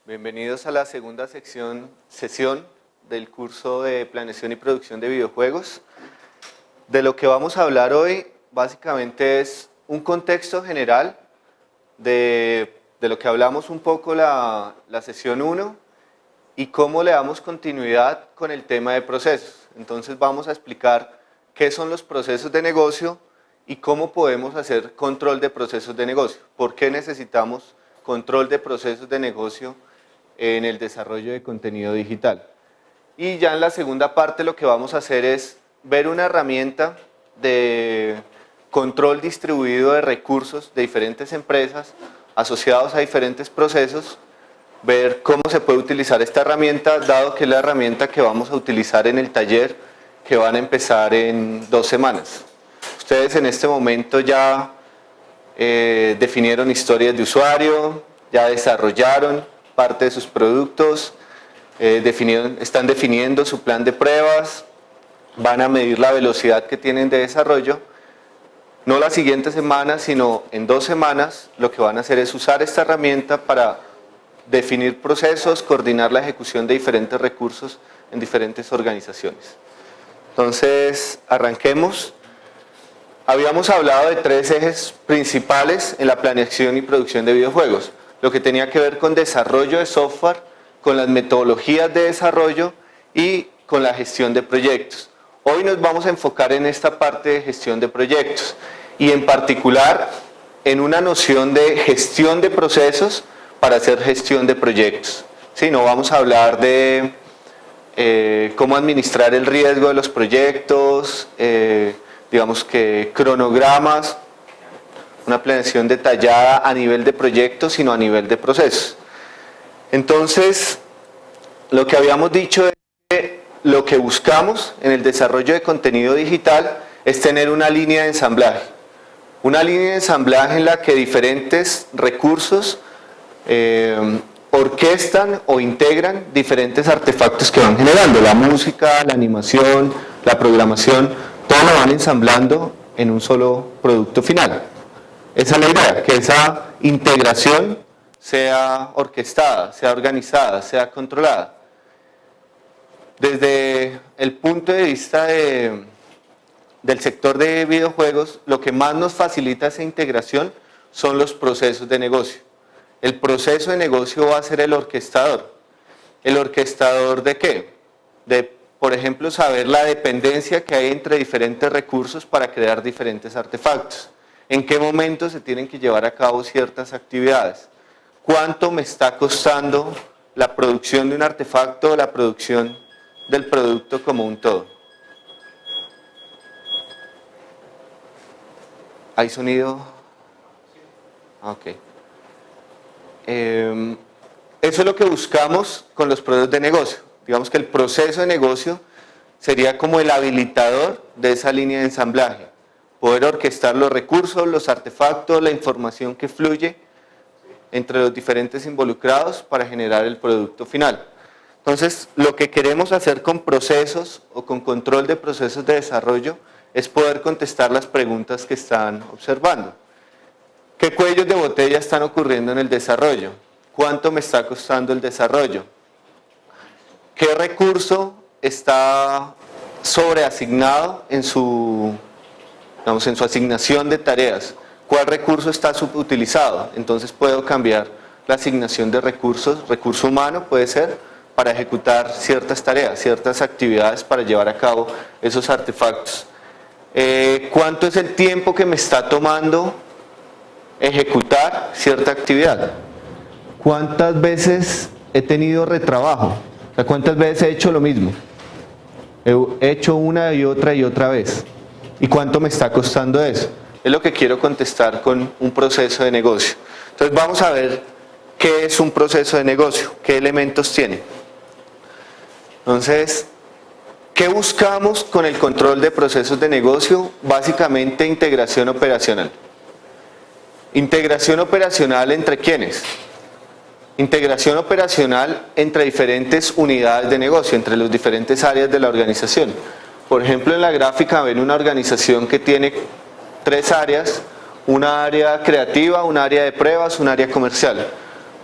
Bienvenidos a la segunda sesión del curso de Planeación y Producción de Videojuegos. De lo que vamos a hablar hoy básicamente es un contexto general de lo que hablamos un poco la sesión 1 y cómo le damos continuidad con el tema de procesos. Entonces vamos a explicar qué son los procesos de negocio y cómo podemos hacer control de procesos de negocio. ¿Por qué necesitamos control de procesos de negocio en el desarrollo de contenido digital? Y ya en la segunda parte lo que vamos a hacer es ver una herramienta de control distribuido de recursos de diferentes empresas asociados a diferentes procesos, ver cómo se puede utilizar esta herramienta, dado que es la herramienta que vamos a utilizar en el taller que van a empezar en 2 semanas. Ustedes en este momento ya definieron historias de usuario, ya desarrollaron parte de sus productos, están definiendo su plan de pruebas, van a medir la velocidad que tienen de desarrollo. No la siguiente semana, sino en 2 semanas, lo que van a hacer es usar esta herramienta para definir procesos, coordinar la ejecución de diferentes recursos en diferentes organizaciones. Entonces, arranquemos. Habíamos hablado de 3 ejes principales en la planeación y producción de videojuegos. Lo que tenía que ver con desarrollo de software, con las metodologías de desarrollo y con la gestión de proyectos. Hoy nos vamos a enfocar en esta parte de gestión de proyectos y en particular en una noción de gestión de procesos para hacer gestión de proyectos. ¿Sí? No vamos a hablar de cómo administrar el riesgo de los proyectos, digamos que cronogramas, una planeación detallada a nivel de proyectos, sino a nivel de procesos. Entonces, lo que habíamos dicho es que lo que buscamos en el desarrollo de contenido digital es tener una línea de ensamblaje. Una línea de ensamblaje en la que diferentes recursos orquestan o integran diferentes artefactos que van generando. La música, la animación, la programación, todo lo van ensamblando en un solo producto final. Esa es la idea, que esa integración sea orquestada, sea organizada, sea controlada. Desde el punto de vista del sector de videojuegos, lo que más nos facilita esa integración son los procesos de negocio. El proceso de negocio va a ser el orquestador. ¿El orquestador de qué? De, por ejemplo, saber la dependencia que hay entre diferentes recursos para crear diferentes artefactos. ¿En qué momento se tienen que llevar a cabo ciertas actividades? ¿Cuánto me está costando la producción de un artefacto o la producción del producto como un todo? ¿Hay sonido? Ok. Eso es lo que buscamos con los procesos de negocio. Digamos que el proceso de negocio sería como el habilitador de esa línea de ensamblaje. Poder orquestar los recursos, los artefactos, la información que fluye entre los diferentes involucrados para generar el producto final. Entonces, lo que queremos hacer con procesos o con control de procesos de desarrollo es poder contestar las preguntas que están observando. ¿Qué cuellos de botella están ocurriendo en el desarrollo? ¿Cuánto me está costando el desarrollo? ¿Qué recurso está sobreasignado en su asignación de tareas? ¿Cuál recurso está subutilizado? Entonces puedo cambiar la asignación de recursos, recurso humano puede ser, para ejecutar ciertas tareas, ciertas actividades para llevar a cabo esos artefactos. ¿Cuánto es el tiempo que me está tomando ejecutar cierta actividad? ¿Cuántas veces he tenido retrabajo? O sea, ¿cuántas veces he hecho lo mismo? He hecho una y otra vez. ¿Y cuánto me está costando eso? Es lo que quiero contestar con un proceso de negocio. Entonces vamos a ver qué es un proceso de negocio, qué elementos tiene. Entonces, ¿qué buscamos con el control de procesos de negocio? Básicamente integración operacional. ¿Integración operacional entre quiénes? Integración operacional entre diferentes unidades de negocio, entre las diferentes áreas de la organización. Por ejemplo, en la gráfica ven una organización que tiene 3 áreas, una área creativa, un área de pruebas, un área comercial.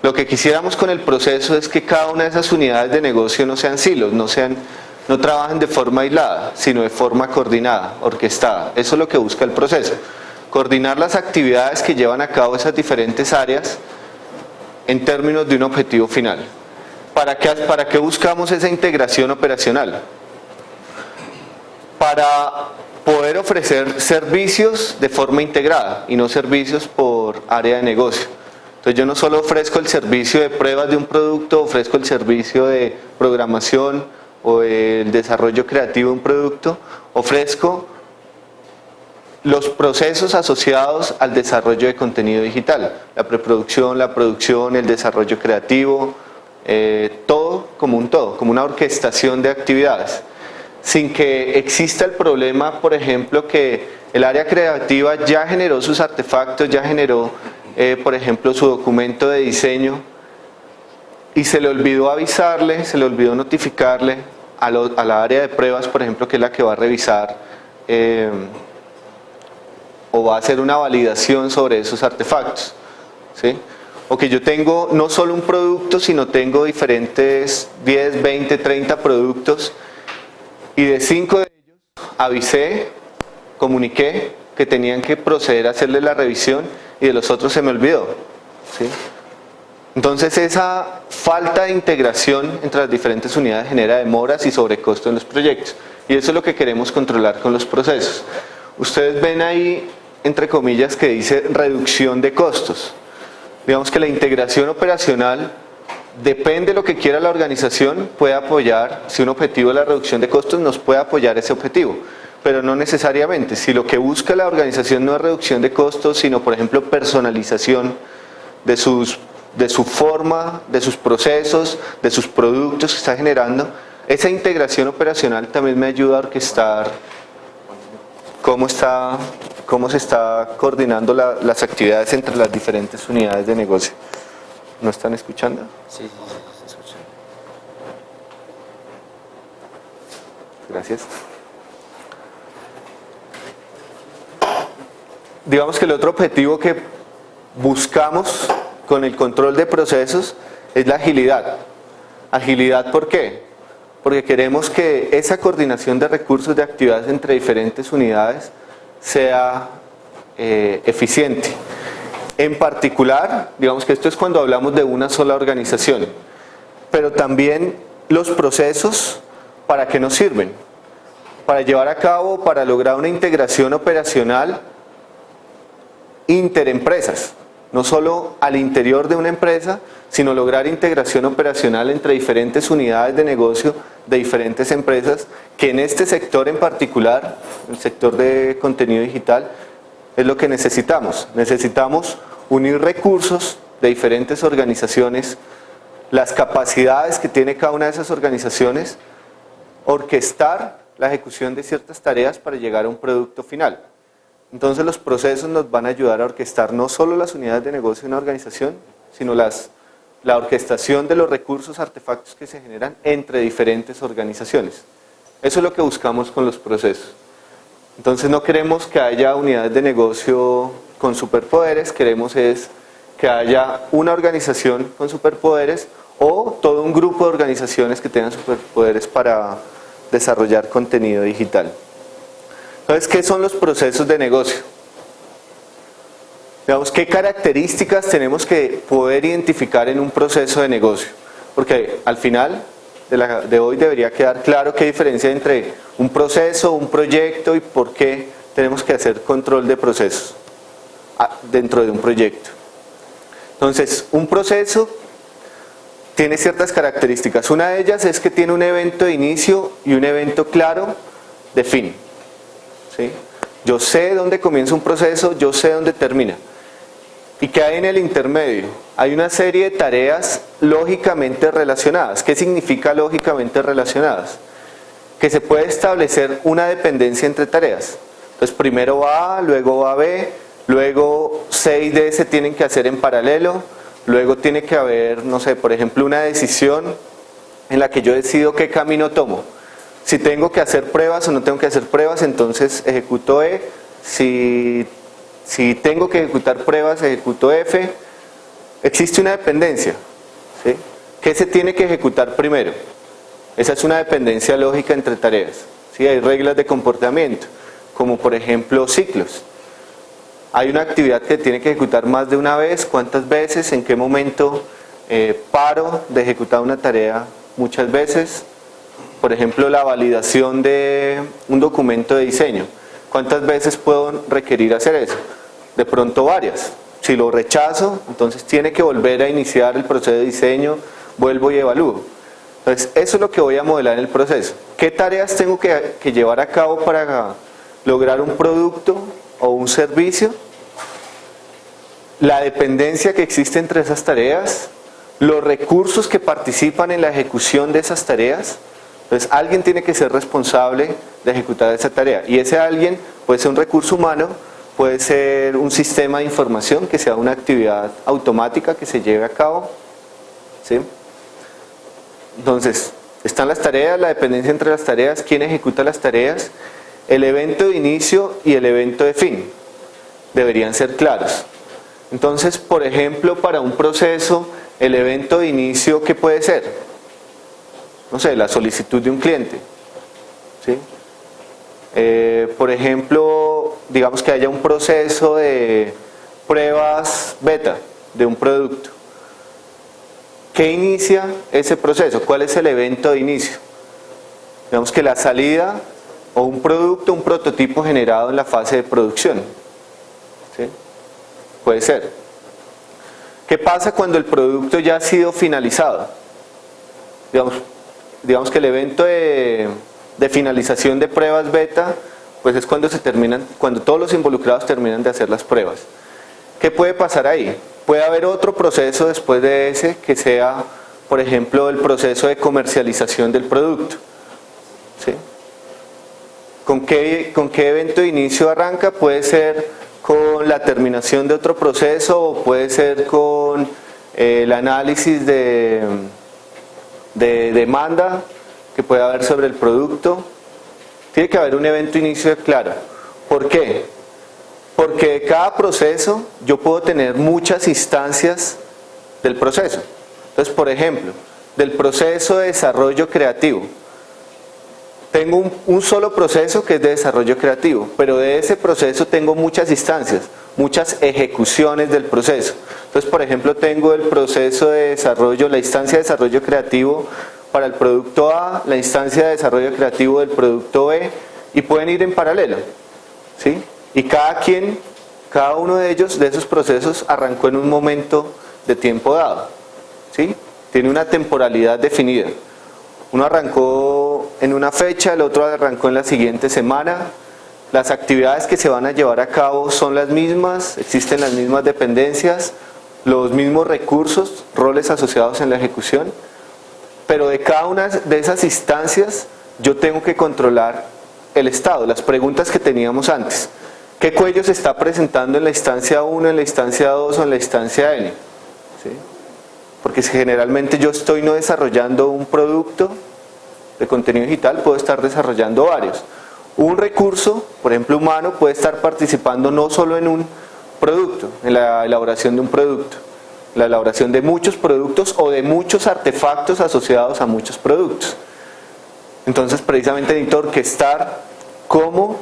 Lo que quisiéramos con el proceso es que cada una de esas unidades de negocio no sean silos, no trabajen de forma aislada, sino de forma coordinada, orquestada. Eso es lo que busca el proceso. Coordinar las actividades que llevan a cabo esas diferentes áreas en términos de un objetivo final. ¿Para qué buscamos esa integración operacional? Para poder ofrecer servicios de forma integrada y no servicios por área de negocio. Entonces yo no solo ofrezco el servicio de pruebas de un producto, ofrezco el servicio de programación o el desarrollo creativo de un producto, ofrezco los procesos asociados al desarrollo de contenido digital, la preproducción, la producción, el desarrollo creativo, todo como un todo, como una orquestación de actividades, sin que exista el problema, por ejemplo, que el área creativa ya generó sus artefactos, ya generó, por ejemplo, su documento de diseño y se le olvidó avisarle, se le olvidó notificarle a la área de pruebas, por ejemplo, que es la que va a revisar o va a hacer una validación sobre esos artefactos, ¿sí? O que yo tengo no solo un producto, sino tengo diferentes 10, 20, 30 productos y de 5 de ellos avisé, comuniqué que tenían que proceder a hacerle la revisión y de los otros se me olvidó, ¿sí? Entonces esa falta de integración entre las diferentes unidades genera demoras y sobrecosto en los proyectos y eso es lo que queremos controlar con los procesos. Ustedes ven ahí, entre comillas, que dice reducción de costos. Digamos que la integración operacional depende de lo que quiera la organización, puede apoyar, si un objetivo es la reducción de costos, nos puede apoyar ese objetivo, pero no necesariamente. Si lo que busca la organización no es reducción de costos, sino por ejemplo personalización de su forma, de sus procesos, de sus productos que está generando, esa integración operacional también me ayuda a orquestar cómo se está coordinando las actividades entre las diferentes unidades de negocio. ¿No están escuchando? Sí, se escucha. Gracias. Digamos que el otro objetivo que buscamos con el control de procesos es la agilidad. ¿Agilidad por qué? Porque queremos que esa coordinación de recursos de actividades entre diferentes unidades sea eficiente. En particular, digamos que esto es cuando hablamos de una sola organización, pero también los procesos, ¿para qué nos sirven? Para llevar a cabo, para lograr una integración operacional interempresas, no solo al interior de una empresa, sino lograr integración operacional entre diferentes unidades de negocio de diferentes empresas, que en este sector en particular, el sector de contenido digital, es lo que necesitamos. Necesitamos unir recursos de diferentes organizaciones, las capacidades que tiene cada una de esas organizaciones, orquestar la ejecución de ciertas tareas para llegar a un producto final. Entonces los procesos nos van a ayudar a orquestar no solo las unidades de negocio de una organización, sino la orquestación de los recursos, artefactos que se generan entre diferentes organizaciones. Eso es lo que buscamos con los procesos. Entonces no queremos que haya unidades de negocio con superpoderes, queremos es que haya una organización con superpoderes o todo un grupo de organizaciones que tengan superpoderes para desarrollar contenido digital. Entonces, ¿qué son los procesos de negocio? Digamos, ¿qué características tenemos que poder identificar en un proceso de negocio? Porque al final de hoy debería quedar claro qué diferencia hay entre un proceso, un proyecto y por qué tenemos que hacer control de procesos dentro de un proyecto. Entonces, un proceso tiene ciertas características. Una de ellas es que tiene un evento de inicio y un evento claro de fin. ¿Sí? Yo sé dónde comienza un proceso, yo sé dónde termina. ¿Y qué hay en el intermedio? Hay una serie de tareas lógicamente relacionadas. ¿Qué significa lógicamente relacionadas? Que se puede establecer una dependencia entre tareas. Entonces primero va A, luego va B, luego C y D se tienen que hacer en paralelo, luego tiene que haber, no sé, por ejemplo, una decisión en la que yo decido qué camino tomo. Si tengo que hacer pruebas o no tengo que hacer pruebas, entonces ejecuto E. Si tengo que ejecutar pruebas, ejecuto F. existe una dependencia, ¿sí? ¿Qué se tiene que ejecutar primero? Esa es una dependencia lógica entre tareas, ¿sí? Hay reglas de comportamiento, como por ejemplo ciclos. Hay una actividad que tiene que ejecutar más de una vez, cuántas veces, en qué momento paro de ejecutar una tarea muchas veces. Por ejemplo, la validación de un documento de diseño. ¿Cuántas veces puedo requerir hacer eso? De pronto varias. Si lo rechazo, entonces tiene que volver a iniciar el proceso de diseño, vuelvo y evalúo. Entonces, eso es lo que voy a modelar en el proceso. ¿Qué tareas tengo que llevar a cabo para lograr un producto o un servicio? La dependencia que existe entre esas tareas, los recursos que participan en la ejecución de esas tareas. Entonces, alguien tiene que ser responsable de ejecutar esa tarea. Y ese alguien puede ser un recurso humano, puede ser un sistema de información, que sea una actividad automática que se lleve a cabo, ¿sí? Entonces, están las tareas, la dependencia entre las tareas, quién ejecuta las tareas, el evento de inicio y el evento de fin. Deberían ser claros. Entonces, por ejemplo, para un proceso, el evento de inicio, ¿qué puede ser? No sé, la solicitud de un cliente, ¿sí? Por ejemplo, digamos que haya un proceso de pruebas beta de un producto. ¿Qué inicia ese proceso? ¿Cuál es el evento de inicio? Digamos que la salida o un producto, un prototipo generado en la fase de producción, ¿sí? Puede ser. ¿Qué pasa cuando el producto ya ha sido finalizado? Digamos que el evento de finalización de pruebas beta, pues es cuando cuando todos los involucrados terminan de hacer las pruebas. ¿Qué puede pasar ahí? Puede haber otro proceso después de ese que sea, por ejemplo, el proceso de comercialización del producto, ¿sí? ¿Con qué evento de inicio arranca? Puede ser con la terminación de otro proceso o puede ser con el análisis de demanda que puede haber sobre el producto. Tiene que haber un evento de inicio claro. ¿Por qué? Porque de cada proceso yo puedo tener muchas instancias del proceso. Entonces, por ejemplo, del proceso de desarrollo creativo, tengo un solo proceso que es de desarrollo creativo, pero de ese proceso tengo muchas instancias, muchas ejecuciones del proceso. Entonces, por ejemplo, tengo el proceso de desarrollo, la instancia de desarrollo creativo para el producto A, la instancia de desarrollo creativo del producto B, y pueden ir en paralelo, ¿sí? Y cada uno de ellos, de esos procesos, arrancó en un momento de tiempo dado, ¿sí? Tiene una temporalidad definida. Uno arrancó en una fecha, el otro arrancó en la siguiente semana. Las actividades que se van a llevar a cabo son las mismas, existen las mismas dependencias, los mismos recursos, roles asociados en la ejecución, pero de cada una de esas instancias yo tengo que controlar el estado, las preguntas que teníamos antes. ¿Qué cuello se está presentando en la instancia 1, en la instancia 2 o en la instancia N? ¿Sí? Porque si generalmente yo estoy no desarrollando un producto de contenido digital, puedo estar desarrollando varios. Un recurso, por ejemplo humano, puede estar participando no solo en un producto, en la elaboración de un producto, la elaboración de muchos productos o de muchos artefactos asociados a muchos productos. Entonces, precisamente necesito orquestar cómo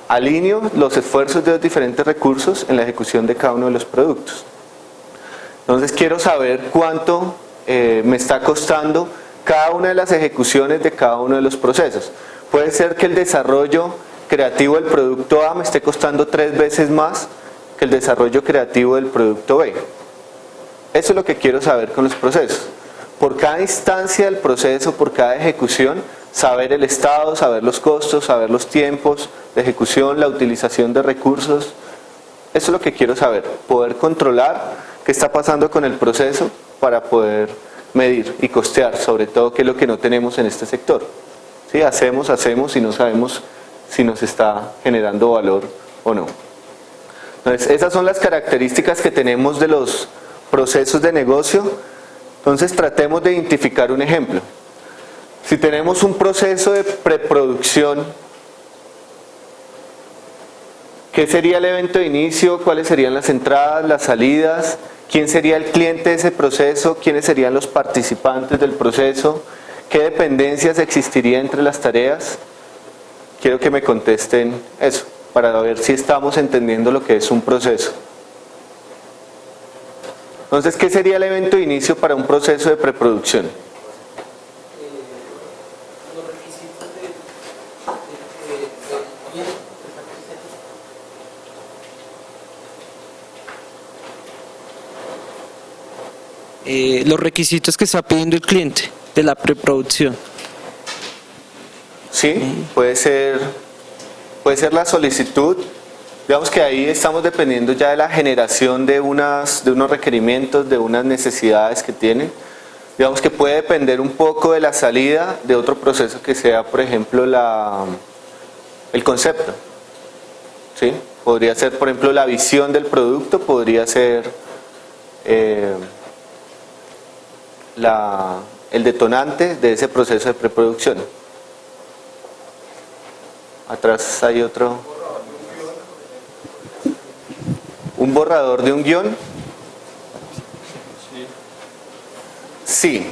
alineo los esfuerzos de los diferentes recursos en la ejecución de cada uno de los productos. Entonces, quiero saber cuánto me está costando cada una de las ejecuciones de cada uno de los procesos. Puede ser que el desarrollo creativo del producto A me esté costando 3 veces más que el desarrollo creativo del producto B. Eso es lo que quiero saber con los procesos. Por cada instancia del proceso, por cada ejecución, saber el estado, saber los costos, saber los tiempos de ejecución, la utilización de recursos. Eso es lo que quiero saber, poder controlar qué está pasando con el proceso para poder medir y costear, sobre todo qué es lo que no tenemos en este sector. ¿Sí? Hacemos y no sabemos si nos está generando valor o no. Entonces, esas son las características que tenemos de los procesos de negocio. Entonces, tratemos de identificar un ejemplo. Si tenemos un proceso de preproducción, ¿qué sería el evento de inicio? ¿Cuáles serían las entradas, las salidas? quién sería el cliente de ese proceso, quiénes serían los participantes del proceso, qué dependencias existiría entre las tareas. Quiero que me contesten eso, para ver si estamos entendiendo lo que es un proceso. Entonces, ¿qué sería el evento de inicio para un proceso de preproducción? Los requisitos que está pidiendo el cliente de la preproducción. Sí, puede ser la solicitud. Digamos que ahí estamos dependiendo ya de la generación de unos requerimientos, de unas necesidades que tienen. Digamos que puede depender un poco de la salida de otro proceso que sea, por ejemplo, el concepto. ¿Sí? Podría ser, por ejemplo, la visión del producto, podría ser el detonante de ese proceso de preproducción. Atrás hay otro. ¿Un borrador de un guión? Sí.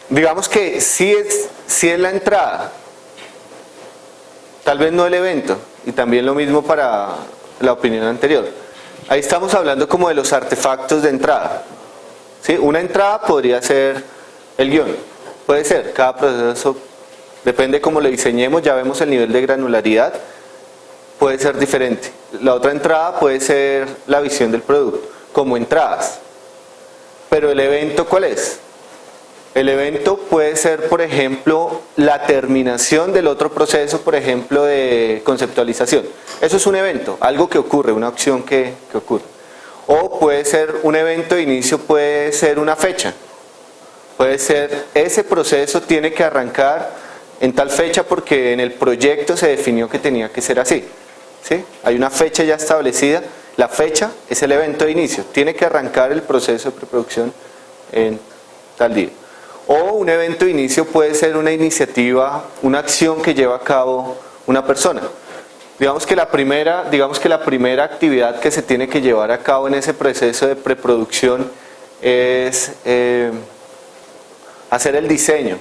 Digamos que sí es la entrada. Tal vez no el evento. Y también lo mismo para la opinión anterior. Ahí estamos hablando como de los artefactos de entrada. ¿Sí? Una entrada podría ser el guión. Puede ser, cada proceso, depende cómo lo diseñemos, ya vemos el nivel de granularidad, puede ser diferente. La otra entrada puede ser la visión del producto, como entradas. Pero el evento, ¿cuál es? El evento puede ser, por ejemplo, la terminación del otro proceso, por ejemplo, de conceptualización. Eso es un evento, algo que ocurre, una acción que ocurre. O puede ser un evento de inicio, puede ser una fecha. Puede ser, ese proceso tiene que arrancar en tal fecha porque en el proyecto se definió que tenía que ser así. ¿Sí? Hay una fecha ya establecida, la fecha es el evento de inicio, tiene que arrancar el proceso de preproducción en tal día. O un evento de inicio puede ser una iniciativa, una acción que lleva a cabo una persona. Digamos que la primera actividad que se tiene que llevar a cabo en ese proceso de preproducción es hacer el diseño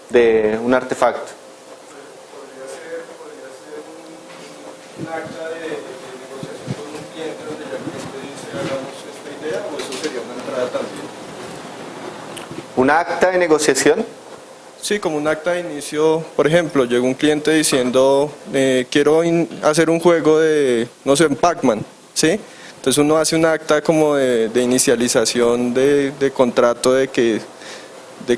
de un artefacto. Podría ser un acta de negociación con un cliente donde ya el cliente dice hagamos esta idea, o eso sería una entrada también. ¿Un acta de negociación? Sí, como un acta de inicio. Por ejemplo, llegó un cliente diciendo quiero hacer un juego de, no sé, Pac-Man, ¿sí? Entonces uno hace un acta como de inicialización de contrato de que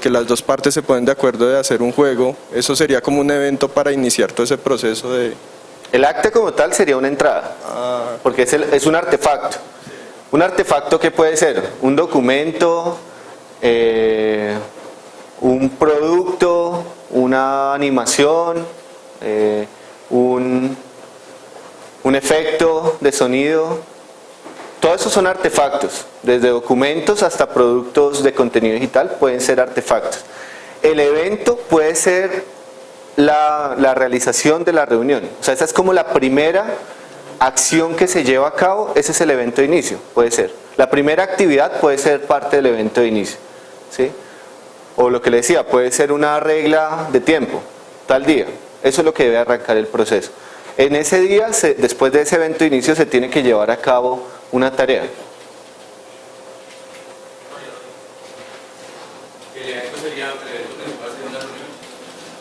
las dos partes se ponen de acuerdo de hacer un juego. Eso sería como un evento para iniciar todo ese proceso de... El acta como tal sería una entrada, porque es un artefacto. Un artefacto que puede ser un documento, un producto, una animación, un efecto de sonido. Todos esos son artefactos, desde documentos hasta productos de contenido digital pueden ser artefactos. El evento puede ser la realización de la reunión, o sea, esa es como la primera acción que se lleva a cabo, ese es el evento de inicio, puede ser. La primera actividad puede ser parte del evento de inicio, ¿sí? O lo que le decía, puede ser una regla de tiempo, tal día, eso es lo que debe arrancar el proceso. En ese día, después de ese evento de inicio, se tiene que llevar a cabo una tarea. El evento sería el evento que se puede hacer una reunión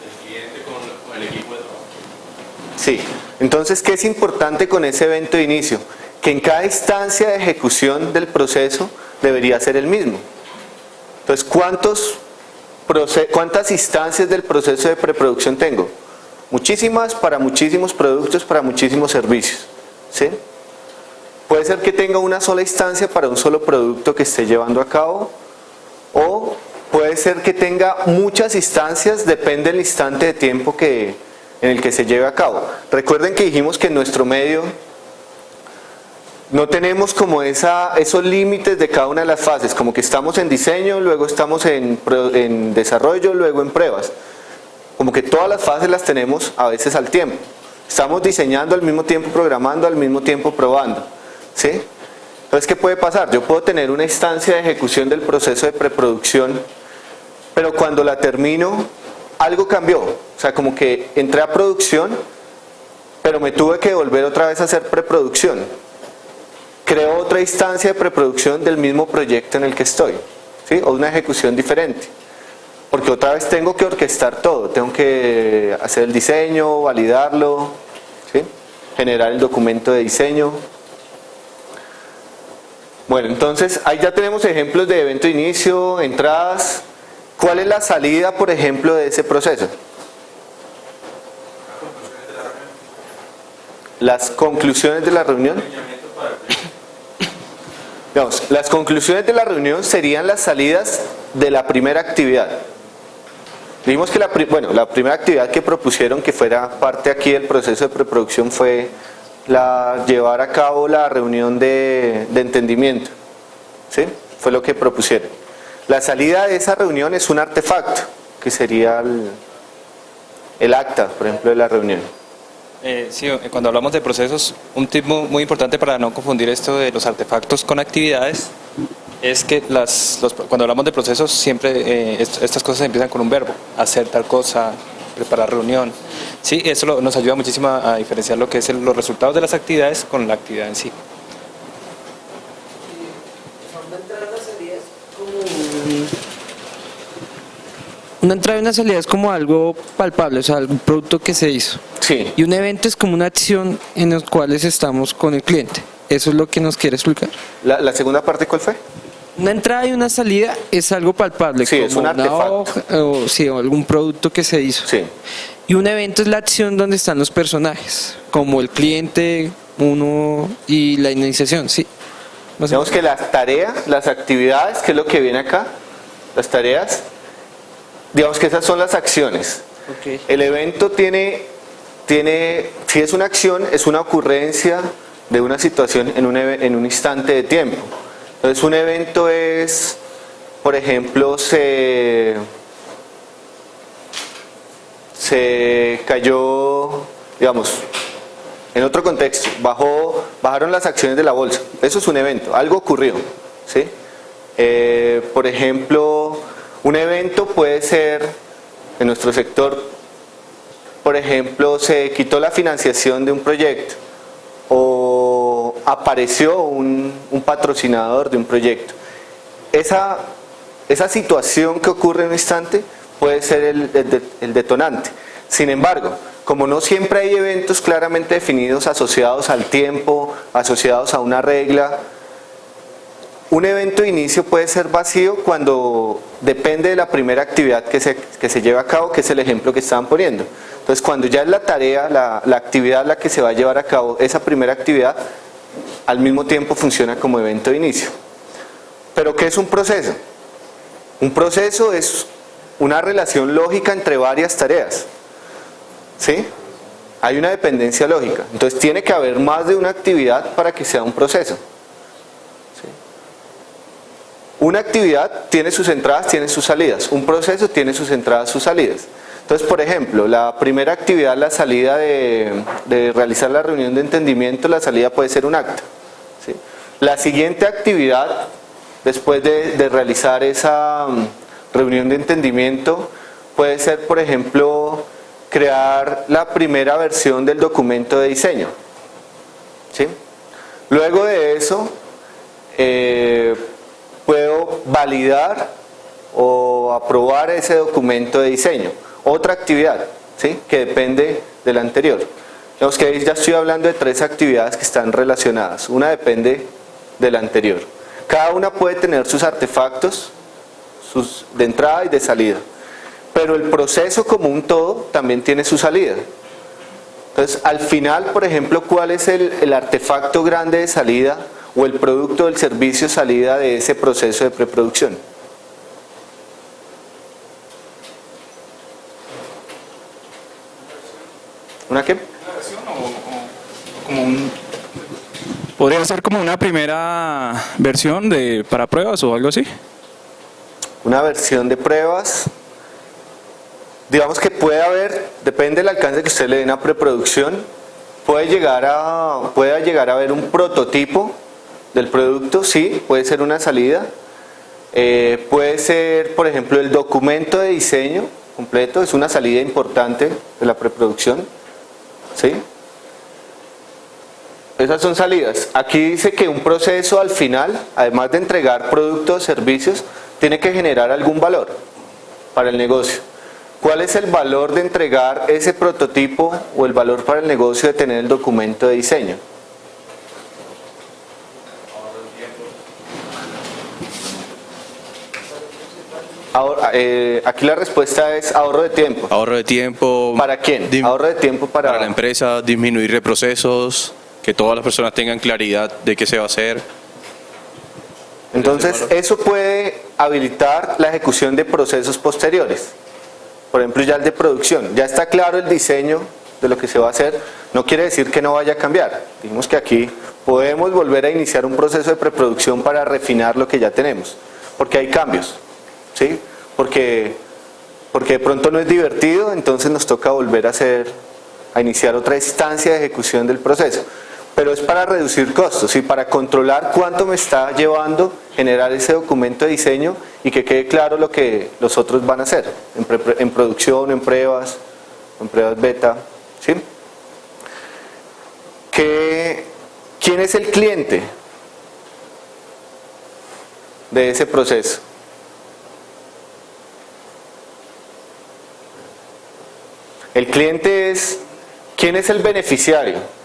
del cliente con el equipo de trabajo. Sí, entonces, ¿qué es importante con ese evento de inicio? Que en cada instancia de ejecución del proceso debería ser el mismo. Entonces, ¿cuántas instancias del proceso de preproducción tengo? Muchísimas, para muchísimos productos, para muchísimos servicios. ¿Sí? Puede ser que tenga una sola instancia para un solo producto que esté llevando a cabo, o puede ser que tenga muchas instancias, depende del instante de tiempo en el que se lleve a cabo. Recuerden que dijimos que en nuestro medio no tenemos como esos límites de cada una de las fases, como que estamos en diseño, luego estamos en desarrollo, luego en pruebas. Como que todas las fases las tenemos a veces al tiempo. Estamos diseñando al mismo tiempo, programando al mismo tiempo, probando. ¿Sí? Entonces, ¿qué puede pasar? Yo puedo tener una instancia de ejecución del proceso de preproducción, pero cuando la termino, algo cambió. O sea, como que entré a producción, pero me tuve que volver otra vez a hacer preproducción. Creo otra instancia de preproducción del mismo proyecto en el que estoy, ¿sí? O una ejecución diferente. Porque otra vez tengo que orquestar todo, tengo que hacer el diseño, validarlo, ¿sí? Generar el documento de diseño. Bueno, entonces ahí ya tenemos ejemplos de evento de inicio, entradas. ¿Cuál es la salida, por ejemplo, de ese proceso? Las conclusiones de la reunión. Digamos, las conclusiones de la reunión serían las salidas de la primera actividad. Dijimos que la primera actividad que propusieron que fuera parte aquí del proceso de preproducción fue llevar a cabo la reunión de entendimiento. ¿Sí? Fue lo que propusieron. La salida de esa reunión es un artefacto, que sería el acta, por ejemplo, de la reunión. Sí, cuando hablamos de procesos, un tip muy importante para no confundir esto de los artefactos con actividades es que cuando hablamos de procesos siempre estas cosas empiezan con un verbo, hacer tal cosa, preparar reunión. Sí, eso nos ayuda muchísimo a diferenciar lo que es los resultados de las actividades con la actividad en sí. Una entrada y una salida es como algo palpable, o sea, algún producto que se hizo. Sí. Y un evento es como una acción en la cual estamos con el cliente. ¿Eso es lo que nos quiere explicar? ¿La segunda parte cuál fue? Una entrada y una salida es algo palpable, Sí, como es un una artefacto. hoja, o algún producto que se hizo. Sí. Y un evento es la acción donde están los personajes, como el cliente, uno y la iniciación, ¿sí? Más o Digamos que las tareas, las actividades, que es lo que viene acá, las tareas, digamos que esas son las acciones. menos. Ok. El evento tiene, si es una acción, es una ocurrencia de una situación en un instante de tiempo. Entonces un evento es, por ejemplo, se cayó, digamos, en otro contexto, bajaron las acciones de la bolsa. Eso es un evento, algo ocurrió, ¿sí? Por ejemplo, un evento puede ser, en nuestro sector, por ejemplo, se quitó la financiación de un proyecto o apareció un patrocinador de un proyecto. Esa situación que ocurre en un instante puede ser el detonante. Sin embargo, como no siempre hay eventos claramente definidos asociados al tiempo, asociados a una regla, un evento de inicio puede ser vacío cuando depende de la primera actividad que se lleva a cabo, que es el ejemplo que estaban poniendo. Entonces, cuando ya es la tarea, la actividad la que se va a llevar a cabo, esa primera actividad, al mismo tiempo funciona como evento de inicio. ¿Pero qué es un proceso? Un proceso es una relación lógica entre varias tareas. ¿Sí? Hay una dependencia lógica. Entonces, tiene que haber más de una actividad para que sea un proceso. Una actividad tiene sus entradas, tiene sus salidas. Un proceso tiene sus entradas, sus salidas. Entonces, por ejemplo, la primera actividad, la salida de realizar la reunión de entendimiento, la salida puede ser un acta. ¿Sí? La siguiente actividad, después de realizar esa reunión de entendimiento, puede ser, por ejemplo, crear la primera versión del documento de diseño. ¿Sí? Luego de eso, puedo validar o aprobar ese documento de diseño. Otra actividad, ¿sí? Que depende de la anterior. Digamos que ya estoy hablando de 3 actividades que están relacionadas. Una depende de la anterior. Cada una puede tener sus artefactos de entrada y de salida. Pero el proceso como un todo también tiene su salida. Entonces, al final, por ejemplo, ¿cuál es el artefacto grande de salida o el producto del servicio salida de ese proceso de preproducción? ¿Una qué? ¿Podría ser como una primera versión para pruebas o algo así? Una versión de pruebas. Digamos que puede haber, depende del alcance que usted le den a preproducción, puede llegar a haber un prototipo del producto, sí, puede ser una salida. Puede ser, por ejemplo, el documento de diseño completo, es una salida importante de la preproducción, ¿sí? Esas son salidas. Aquí dice que un proceso al final, además de entregar productos o servicios, tiene que generar algún valor para el negocio. ¿Cuál es el valor de entregar ese prototipo o el valor para el negocio de tener el documento de diseño? Aquí la respuesta es ahorro de tiempo. Ahorro de tiempo. ¿Para quién? Ahorro de tiempo para la empresa, disminuir de procesos, que todas las personas tengan claridad de qué se va a hacer. Entonces, eso puede habilitar la ejecución de procesos posteriores. Por ejemplo, ya el de producción. Ya está claro el diseño de lo que se va a hacer. No quiere decir que no vaya a cambiar. Dijimos que aquí podemos volver a iniciar un proceso de preproducción para refinar lo que ya tenemos. Porque hay cambios, ¿sí? Porque de pronto no es divertido, entonces nos toca volver a iniciar otra instancia de ejecución del proceso. Pero es para reducir costos y para controlar cuánto me está llevando generar ese documento de diseño y que quede claro lo que los otros van a hacer en producción, en pruebas beta, ¿sí? ¿Quién es el cliente de ese proceso? El cliente es, ¿quién es el beneficiario?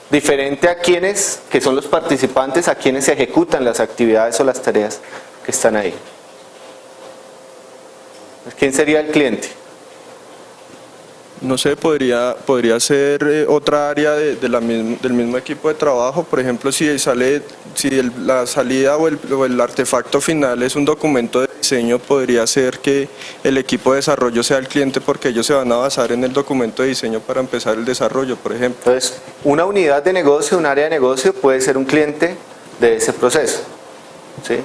Diferente a quienes, que son los participantes, a quienes ejecutan las actividades o las tareas que están ahí. ¿Quién sería el cliente? No sé, podría ser otra área del mismo equipo de trabajo. Por ejemplo, si la salida o el artefacto final es un documento de diseño, podría ser que el equipo de desarrollo sea el cliente porque ellos se van a basar en el documento de diseño para empezar el desarrollo, por ejemplo. Entonces, una unidad de negocio, un área de negocio puede ser un cliente de ese proceso, ¿sí?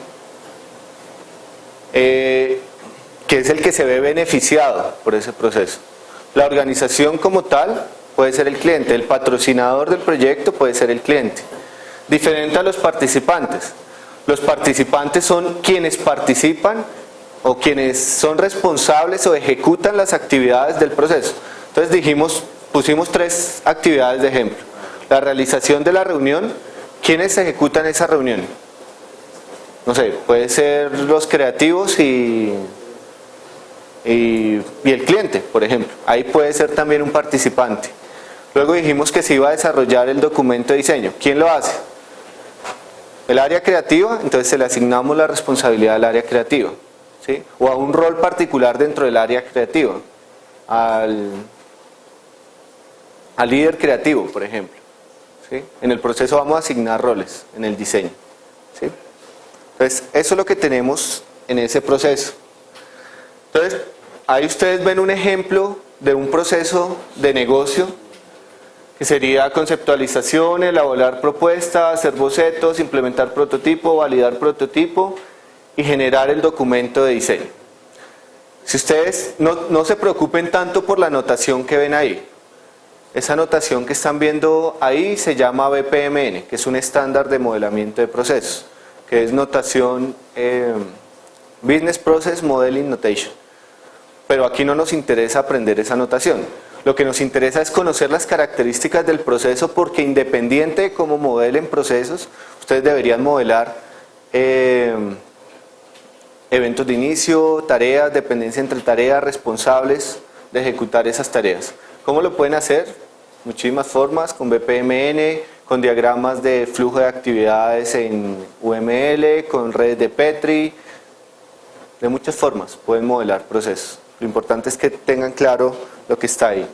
Que es el que se ve beneficiado por ese proceso. La organización como tal puede ser el cliente, el patrocinador del proyecto puede ser el cliente. Diferente a los participantes. Los participantes son quienes participan o quienes son responsables o ejecutan las actividades del proceso. Entonces pusimos 3 actividades de ejemplo. La realización de la reunión, ¿quiénes ejecutan esa reunión? No sé, puede ser los creativos y el cliente, por ejemplo. Ahí puede ser también un participante. Luego dijimos que se iba a desarrollar el documento de diseño. ¿Quién lo hace? El área creativa, entonces se le asignamos la responsabilidad al área creativa, ¿sí? O a un rol particular dentro del área creativa, al líder creativo, por ejemplo, ¿sí? En el proceso vamos a asignar roles en el diseño, ¿sí? Entonces, eso es lo que tenemos en ese proceso. Entonces, ahí ustedes ven un ejemplo de un proceso de negocio que sería conceptualización, elaborar propuestas, hacer bocetos, implementar prototipo, validar prototipo y generar el documento de diseño. Si ustedes no se preocupen tanto por la notación que ven ahí. Esa notación que están viendo ahí se llama BPMN, que es un estándar de modelamiento de procesos, que es notación Business Process Modeling Notation. Pero aquí no nos interesa aprender esa notación. Lo que nos interesa es conocer las características del proceso, porque independiente de cómo modelen procesos, ustedes deberían modelar eventos de inicio, tareas, dependencia entre tareas, responsables de ejecutar esas tareas. ¿Cómo lo pueden hacer? Muchísimas formas, con BPMN, con diagramas de flujo de actividades en UML, con redes de Petri, de muchas formas pueden modelar procesos. Lo importante es que tengan claro lo que está ahí.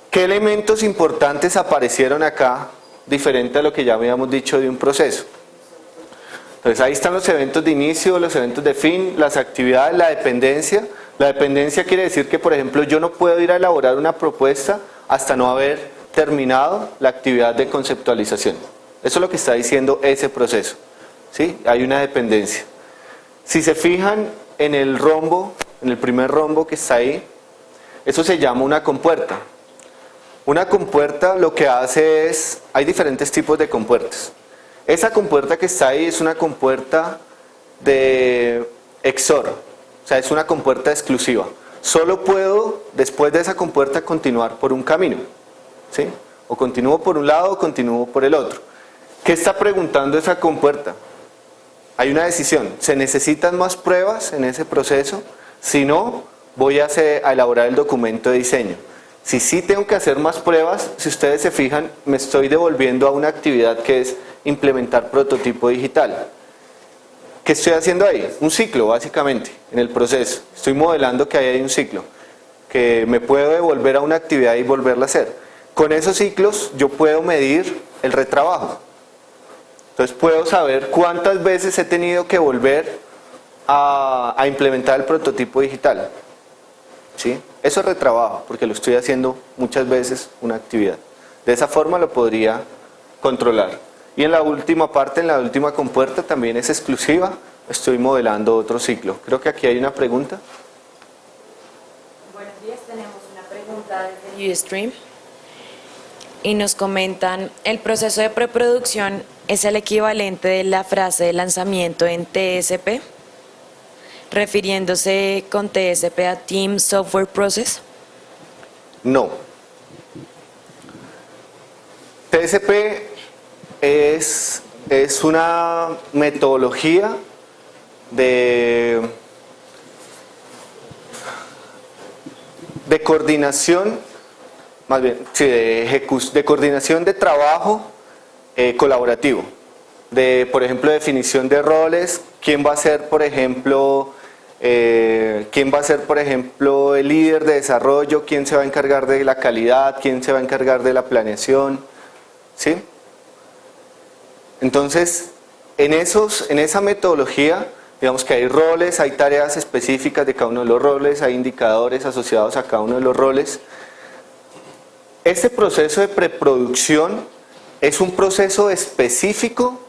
¿Qué elementos importantes aparecieron acá, diferente a lo que ya habíamos dicho de un proceso? Entonces ahí están los eventos de inicio, los eventos de fin, las actividades, la dependencia. La dependencia quiere decir que, por ejemplo, yo no puedo ir a elaborar una propuesta hasta no haber terminado la actividad de conceptualización. Eso es lo que está diciendo ese proceso, ¿sí? Hay una dependencia. Si se fijan en el rombo, en el primer rombo que está ahí, eso se llama una compuerta. Una compuerta lo que hace es, hay diferentes tipos de compuertas. Esa compuerta que está ahí es una compuerta de XOR, o sea, es una compuerta exclusiva. Solo puedo, después de esa compuerta, continuar por un camino, ¿sí? O continúo por un lado o continúo por el otro. ¿Qué está preguntando esa compuerta? Hay una decisión. ¿Se necesitan más pruebas en ese proceso? Si no, voy a elaborar el documento de diseño. Si sí tengo que hacer más pruebas, si ustedes se fijan, me estoy devolviendo a una actividad que es implementar prototipo digital. ¿Qué estoy haciendo ahí? Un ciclo, básicamente, en el proceso. Estoy modelando que ahí hay un ciclo, que me puedo devolver a una actividad y volverla a hacer. Con esos ciclos yo puedo medir el retrabajo. Entonces puedo saber cuántas veces he tenido que volver a implementar el prototipo digital. ¿Sí? Eso es retrabajo, porque lo estoy haciendo muchas veces una actividad. De esa forma lo podría controlar. Y en la última parte, en la última compuerta, también es exclusiva. Estoy modelando otro ciclo. Creo que aquí hay una pregunta. Buenos días, tenemos una pregunta desde Ustream. Y nos comentan, ¿el proceso de preproducción es el equivalente de la frase de lanzamiento en TSP? Refiriéndose con TSP a Team Software Process. No. TSP es una metodología de coordinación, más bien, sí, de coordinación de trabajo colaborativo. Por ejemplo, definición de roles, quién va a ser, por ejemplo, el líder de desarrollo, quién se va a encargar de la calidad, quién se va a encargar de la planeación, ¿sí? Entonces, en esa metodología, digamos que hay roles, hay tareas específicas de cada uno de los roles, hay indicadores asociados a cada uno de los roles. Este proceso de preproducción es un proceso específico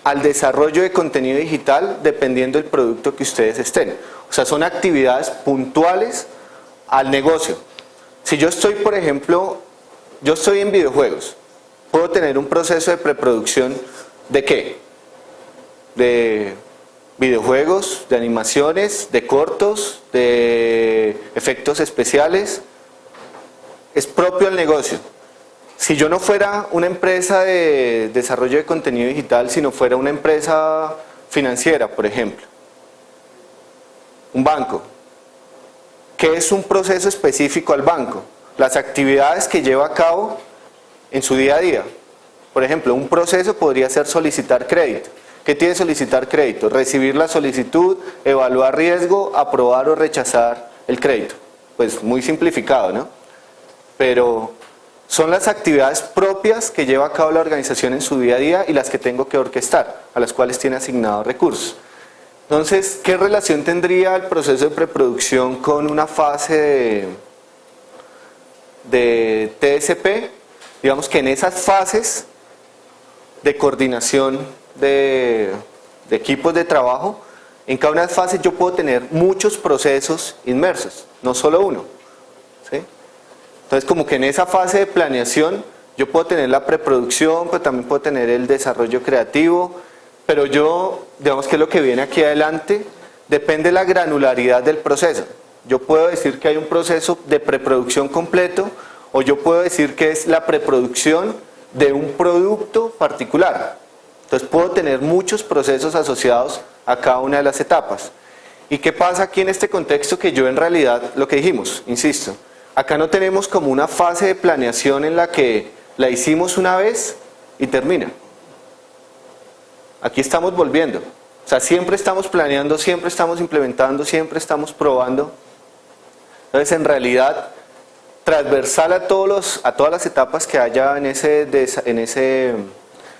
al desarrollo de contenido digital dependiendo del producto que ustedes estén. O sea, son actividades puntuales al negocio. Si yo estoy, por ejemplo, yo estoy en videojuegos, puedo tener un proceso de preproducción ¿de qué? De videojuegos, de animaciones, de cortos, de efectos especiales. Es propio al negocio. Si yo no fuera una empresa de desarrollo de contenido digital, sino fuera una empresa financiera, por ejemplo, un banco, ¿qué es un proceso específico al banco? Las actividades que lleva a cabo en su día a día. Por ejemplo, un proceso podría ser solicitar crédito. ¿Qué tiene solicitar crédito? Recibir la solicitud, evaluar riesgo, aprobar o rechazar el crédito. Pues muy simplificado, ¿no? Pero son las actividades propias que lleva a cabo la organización en su día a día y las que tengo que orquestar, a las cuales tiene asignados recursos. Entonces, ¿qué relación tendría el proceso de preproducción con una fase de TSP? Digamos que en esas fases de coordinación de equipos de trabajo, en cada una de las fases yo puedo tener muchos procesos inmersos, no solo uno, ¿sí? Entonces, como que en esa fase de planeación yo puedo tener la preproducción, pero también puedo tener el desarrollo creativo, pero digamos que lo que viene aquí adelante depende de la granularidad del proceso. Yo puedo decir que hay un proceso de preproducción completo o yo puedo decir que es la preproducción de un producto particular. Entonces puedo tener muchos procesos asociados a cada una de las etapas. ¿Y qué pasa aquí en este contexto? Que yo en realidad, lo que dijimos, insisto, acá no tenemos como una fase de planeación en la que la hicimos una vez y termina. Aquí estamos volviendo. O sea, siempre estamos planeando, siempre estamos implementando, siempre estamos probando. Entonces, en realidad, transversal a todas las etapas que haya en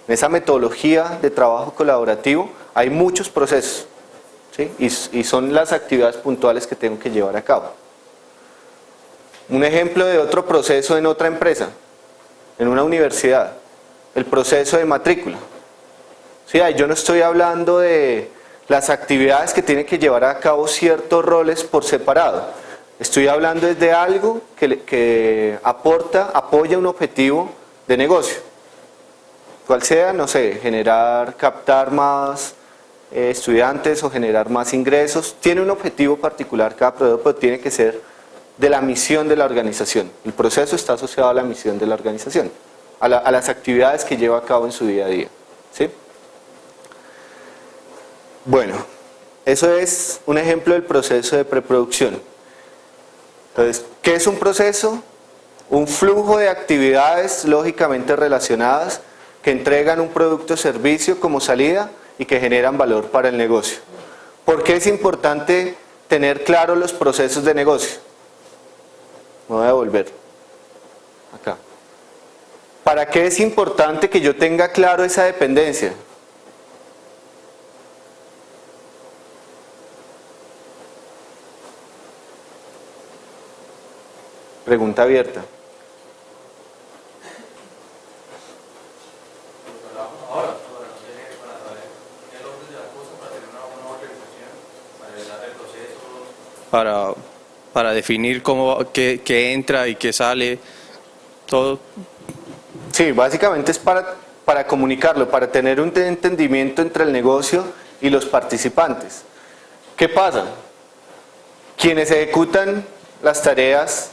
esa metodología de trabajo colaborativo, hay muchos procesos, ¿sí? Y son las actividades puntuales que tengo que llevar a cabo. Un ejemplo de otro proceso en otra empresa, en una universidad, el proceso de matrícula. ¿Sí? Yo no estoy hablando de las actividades que tienen que llevar a cabo ciertos roles por separado. Estoy hablando de algo que apoya un objetivo de negocio. cual sea, no sé, captar más estudiantes o generar más ingresos. Tiene un objetivo particular cada proceso, pero tiene que ser de la misión de la organización. El proceso está asociado a la misión de la organización, a las actividades que lleva a cabo en su día a día. ¿Sí? Bueno, eso es un ejemplo del proceso de preproducción. Entonces, ¿qué es un proceso? Un flujo de actividades lógicamente relacionadas que entregan un producto o servicio como salida y que generan valor para el negocio. ¿Por qué es importante tener claros los procesos de negocio? Me voy a volver acá. ¿Para qué es importante que yo tenga claro esa dependencia? Pregunta abierta. Para definir qué entra y qué sale, todo. Sí, básicamente es para comunicarlo, para tener un entendimiento entre el negocio y los participantes. ¿Qué pasa? Quienes ejecutan las tareas,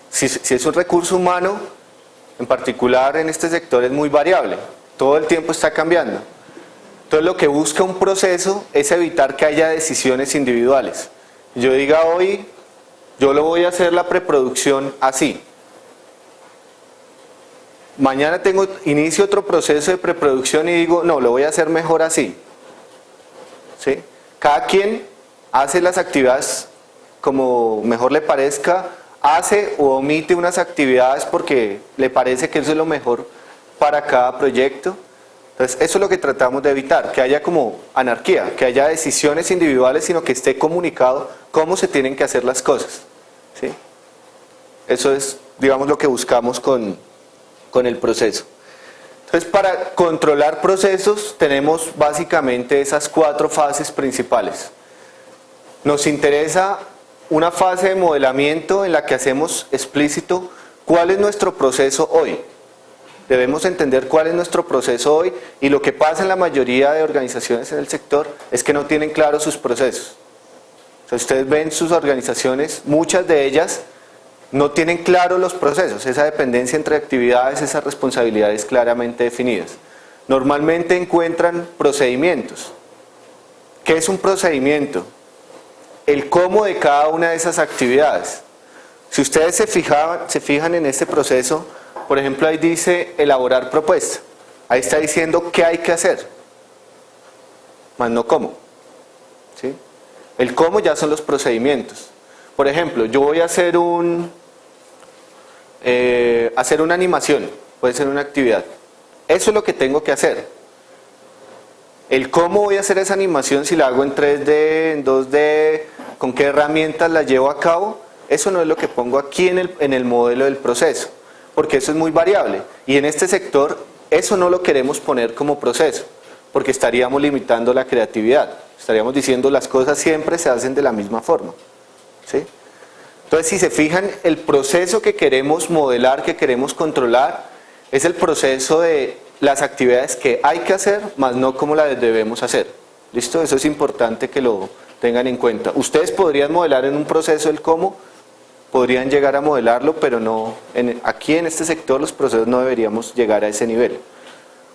si es un recurso humano, en particular en este sector es muy variable, todo el tiempo está cambiando. Entonces lo que busca un proceso es evitar que haya decisiones individuales. Yo diga hoy, yo lo voy a hacer la preproducción así. Mañana inicio otro proceso de preproducción y digo, no, lo voy a hacer mejor así. ¿Sí? Cada quien hace las actividades como mejor le parezca, hace o omite unas actividades porque le parece que eso es lo mejor para cada proyecto. Entonces, eso es lo que tratamos de evitar, que haya como anarquía, que haya decisiones individuales, sino que esté comunicado cómo se tienen que hacer las cosas. ¿Sí? Eso es, digamos, lo que buscamos con el proceso. Entonces, para controlar procesos tenemos básicamente esas 4 fases principales. Nos interesa una fase de modelamiento en la que hacemos explícito cuál es nuestro proceso hoy. Debemos entender cuál es nuestro proceso hoy, y lo que pasa en la mayoría de organizaciones en el sector es que no tienen claros sus procesos. O sea, ustedes ven sus organizaciones, muchas de ellas no tienen claros los procesos, esa dependencia entre actividades, esas responsabilidades claramente definidas. Normalmente encuentran procedimientos. ¿Qué es un procedimiento? El cómo de cada una de esas actividades. Si ustedes se fijan en este proceso, por ejemplo, ahí dice elaborar propuesta. Ahí está diciendo qué hay que hacer, más no cómo. ¿Sí? El cómo ya son los procedimientos. Por ejemplo, yo voy a hacer una animación, puede ser una actividad. Eso es lo que tengo que hacer. El cómo voy a hacer esa animación, si la hago en 3D, en 2D, con qué herramientas la llevo a cabo, eso no es lo que pongo aquí en el modelo del proceso, porque eso es muy variable. Y en este sector, eso no lo queremos poner como proceso, porque estaríamos limitando la creatividad. Estaríamos diciendo las cosas siempre se hacen de la misma forma. ¿Sí? Entonces, si se fijan, el proceso que queremos modelar, que queremos controlar, es el proceso de las actividades que hay que hacer, más no cómo las debemos hacer. ¿Listo? Eso es importante que lo tengan en cuenta. Ustedes podrían modelar en un proceso el cómo, podrían llegar a modelarlo, pero no, aquí en este sector los procesos no deberíamos llegar a ese nivel.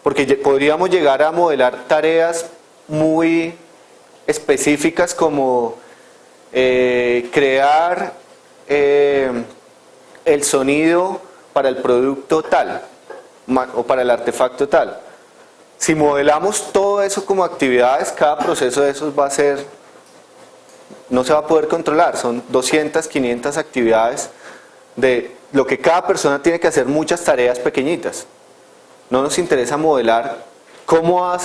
Porque podríamos llegar a modelar tareas muy específicas como crear el sonido para el producto tal o para el artefacto tal. Si modelamos todo eso como actividades, cada proceso de esos no se va a poder controlar. Son 200, 500 actividades de lo que cada persona tiene que hacer, muchas tareas pequeñitas. No nos interesa modelar cómo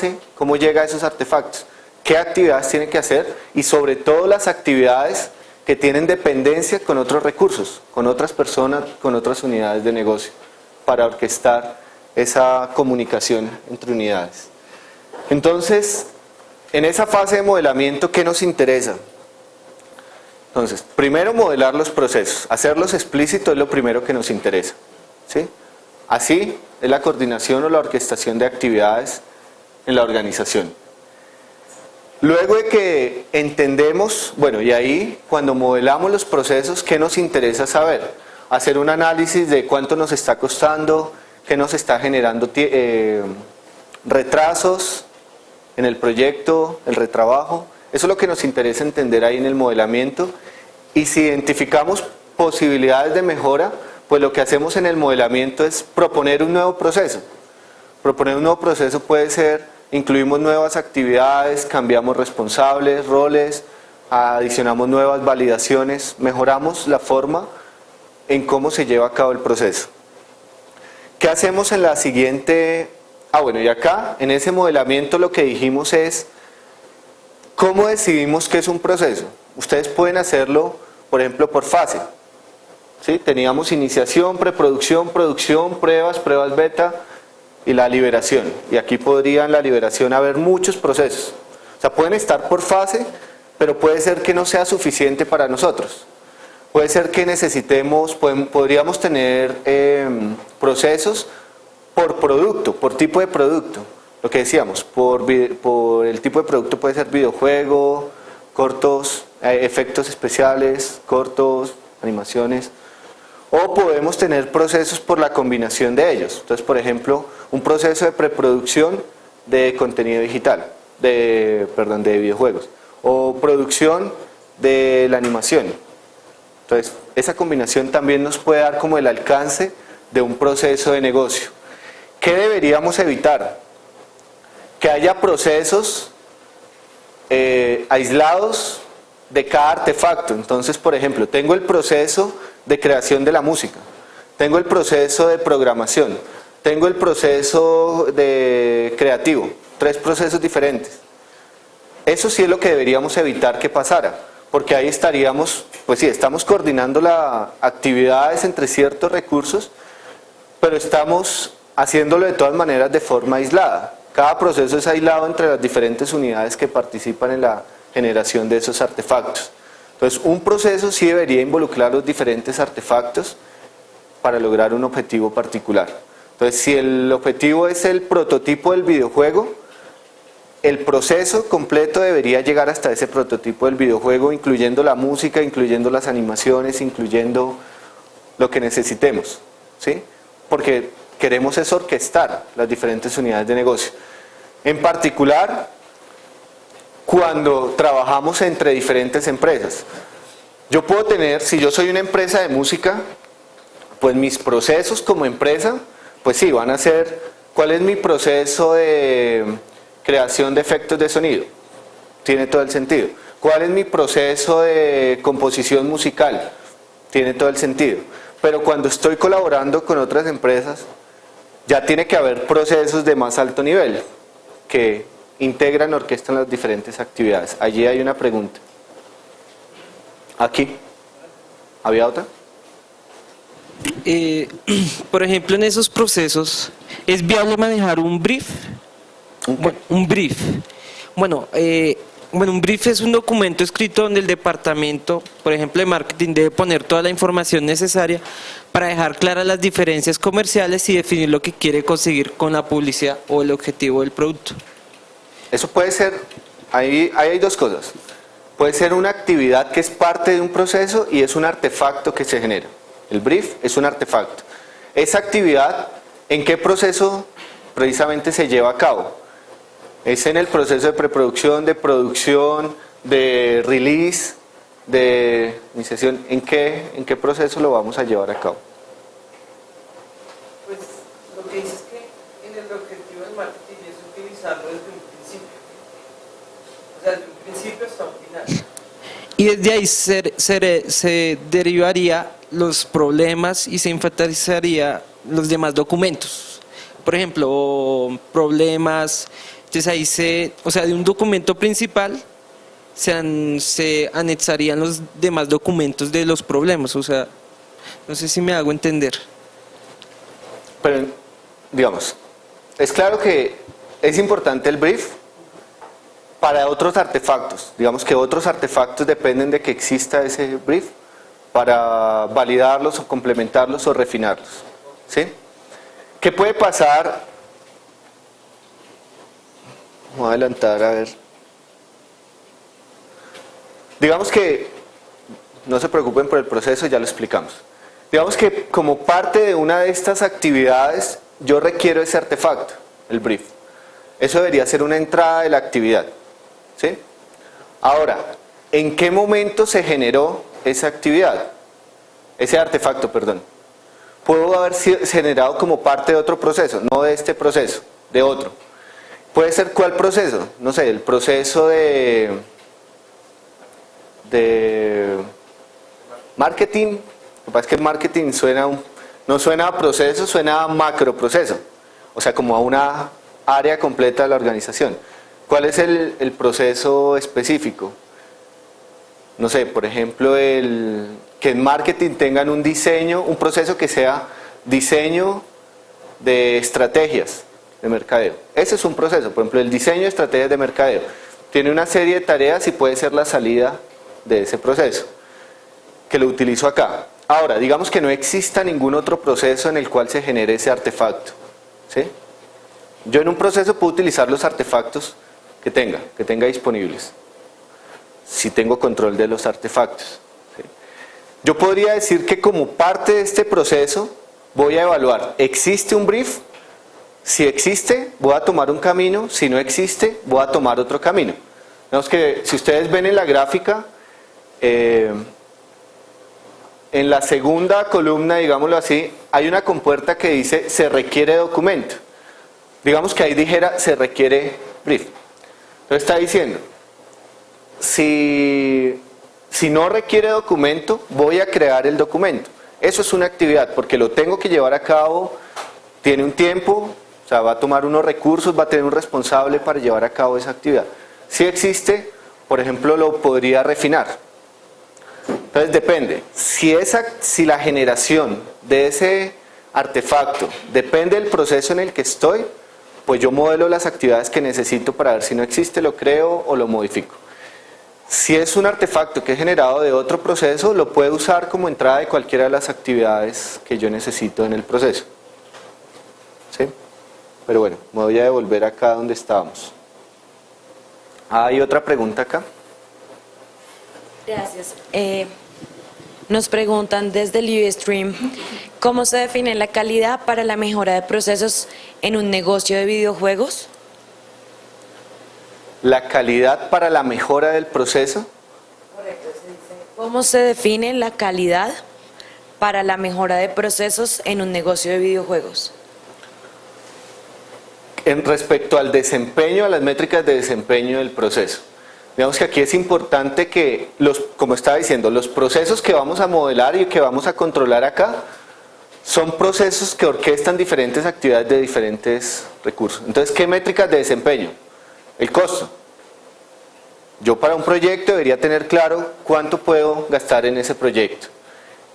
llega a esos artefactos, qué actividades tiene que hacer y sobre todo las actividades que tienen dependencia con otros recursos, con otras personas, con otras unidades de negocio, para orquestar esa comunicación entre unidades. Entonces, en esa fase de modelamiento, ¿qué nos interesa? Entonces, primero modelar los procesos, hacerlos explícitos es lo primero que nos interesa. ¿Sí? Así es la coordinación o la orquestación de actividades en la organización. Luego de que entendemos, bueno, y ahí cuando modelamos los procesos, ¿qué nos interesa saber? Hacer un análisis de cuánto nos está costando, qué nos está generando retrasos en el proyecto, el retrabajo. Eso es lo que nos interesa entender ahí en el modelamiento. Y si identificamos posibilidades de mejora, pues lo que hacemos en el modelamiento es proponer un nuevo proceso. Proponer un nuevo proceso puede ser, incluimos nuevas actividades, cambiamos responsables, roles, adicionamos nuevas validaciones, mejoramos la forma en cómo se lleva a cabo el proceso. ¿Qué hacemos en la siguiente? Bueno, y acá en ese modelamiento lo que dijimos es ¿cómo decidimos qué es un proceso? Ustedes pueden hacerlo, por ejemplo, por fase. ¿Sí? Teníamos iniciación, preproducción, producción, pruebas, pruebas beta y la liberación. Y aquí podría en la liberación haber muchos procesos. O sea, pueden estar por fase, pero puede ser que no sea suficiente para nosotros. Puede ser que necesitemos, podríamos tener procesos por producto, por tipo de producto. Lo que decíamos, por el tipo de producto puede ser videojuego, cortos, efectos especiales, cortos, animaciones. O podemos tener procesos por la combinación de ellos. Entonces, por ejemplo, un proceso de preproducción de contenido digital, de videojuegos. O producción de la animación. Entonces, esa combinación también nos puede dar como el alcance de un proceso de negocio. ¿Qué deberíamos evitar? Que haya procesos aislados de cada artefacto. Entonces, por ejemplo, tengo el proceso de creación de la música, tengo el proceso de programación, tengo el proceso de creativo, 3 procesos diferentes. Eso sí es lo que deberíamos evitar que pasara, porque ahí estaríamos, pues sí, estamos coordinando las actividades entre ciertos recursos, pero estamos haciéndolo de todas maneras de forma aislada. Cada proceso es aislado entre las diferentes unidades que participan en la generación de esos artefactos. Entonces, un proceso sí debería involucrar los diferentes artefactos para lograr un objetivo particular. Entonces, si el objetivo es el prototipo del videojuego, el proceso completo debería llegar hasta ese prototipo del videojuego, incluyendo la música, incluyendo las animaciones, incluyendo lo que necesitemos, ¿sí? Porque queremos es orquestar las diferentes unidades de negocio. En particular, cuando trabajamos entre diferentes empresas. Yo puedo tener, si yo soy una empresa de música, pues mis procesos como empresa, pues sí, van a ser, ¿cuál es mi proceso de creación de efectos de sonido? Tiene todo el sentido. ¿Cuál es mi proceso de composición musical? Tiene todo el sentido. Pero cuando estoy colaborando con otras empresas, ya tiene que haber procesos de más alto nivel, que integran, orquestan las diferentes actividades. Allí hay una pregunta. Aquí. ¿Había otra? Por ejemplo, en esos procesos, ¿es viable manejar un brief? Un brief. Bueno, un brief es un documento escrito donde el departamento, por ejemplo, de marketing, debe poner toda la información necesaria para dejar claras las diferencias comerciales y definir lo que quiere conseguir con la publicidad o el objetivo del producto. Eso puede ser, ahí hay 2 cosas. Puede ser una actividad que es parte de un proceso y es un artefacto que se genera. El brief es un artefacto. Esa actividad, ¿en qué proceso precisamente se lleva a cabo? Es en el proceso de preproducción, de producción, de release, de iniciación. ¿En qué proceso lo vamos a llevar a cabo? Pues lo que dice es que en el objetivo del marketing es utilizarlo desde un principio. O sea, desde un principio hasta un final. Y desde ahí se derivaría los problemas y se enfatizaría los demás documentos. Por ejemplo, problemas, entonces ahí de un documento principal se anexarían los demás documentos de los problemas. O sea, no sé si me hago entender. Pero, digamos, es claro que es importante el brief para otros artefactos. Digamos que otros artefactos dependen de que exista ese brief para validarlos o complementarlos o refinarlos, ¿sí? ¿Qué puede pasar? Vamos a adelantar a ver. Digamos que, no se preocupen por el proceso, ya lo explicamos. Digamos que como parte de una de estas actividades, yo requiero ese artefacto, el brief. Eso debería ser una entrada de la actividad, ¿sí? Ahora, ¿en qué momento se generó esa actividad? Ese artefacto, perdón. Pudo haber sido generado como parte de otro proceso, no de este proceso, de otro. ¿Puede ser cuál proceso? No sé, el proceso de marketing. Lo que pasa es que el marketing no suena a proceso, suena a macroproceso. O sea, como a una área completa de la organización. ¿Cuál es el proceso específico? No sé, por ejemplo, que en marketing tengan un diseño, un proceso que sea diseño de estrategias de mercadeo. Ese es un proceso, por ejemplo, el diseño de estrategias de mercadeo. Tiene una serie de tareas y puede ser la salida de ese proceso, que lo utilizo acá. Ahora, digamos que no exista ningún otro proceso en el cual se genere ese artefacto, ¿sí? Yo en un proceso puedo utilizar los artefactos que tenga disponibles, si tengo control de los artefactos, ¿sí? Yo podría decir que como parte de este proceso voy a evaluar, ¿existe un brief? Si existe, voy a tomar un camino, si no existe, voy a tomar otro camino. Digamos que si ustedes ven en la gráfica, en la segunda columna, digámoslo así, hay una compuerta que dice se requiere documento. Digamos que ahí dijera se requiere brief. Entonces está diciendo, si no requiere documento, voy a crear el documento. Eso es una actividad, porque lo tengo que llevar a cabo, tiene un tiempo, o sea, va a tomar unos recursos, va a tener un responsable para llevar a cabo esa actividad. Si existe, por ejemplo, lo podría refinar. Entonces depende, si la generación de ese artefacto depende del proceso en el que estoy, pues yo modelo las actividades que necesito para ver si no existe, lo creo o lo modifico. Si es un artefacto que es generado de otro proceso, lo puedo usar como entrada de cualquiera de las actividades que yo necesito en el proceso. ¿Sí? Pero bueno, me voy a devolver acá donde estábamos. ¿Hay otra pregunta acá? Gracias. Nos preguntan desde el Ustream, ¿cómo se define la calidad para la mejora de procesos en un negocio de videojuegos? La calidad para la mejora del proceso. Correcto, se dice. ¿Cómo se define la calidad para la mejora de procesos en un negocio de videojuegos? En respecto al desempeño, a las métricas de desempeño del proceso. Digamos que aquí es importante que, como estaba diciendo, los procesos que vamos a modelar y que vamos a controlar acá son procesos que orquestan diferentes actividades de diferentes recursos. Entonces, ¿qué métricas de desempeño? El costo. Yo para un proyecto debería tener claro cuánto puedo gastar en ese proyecto.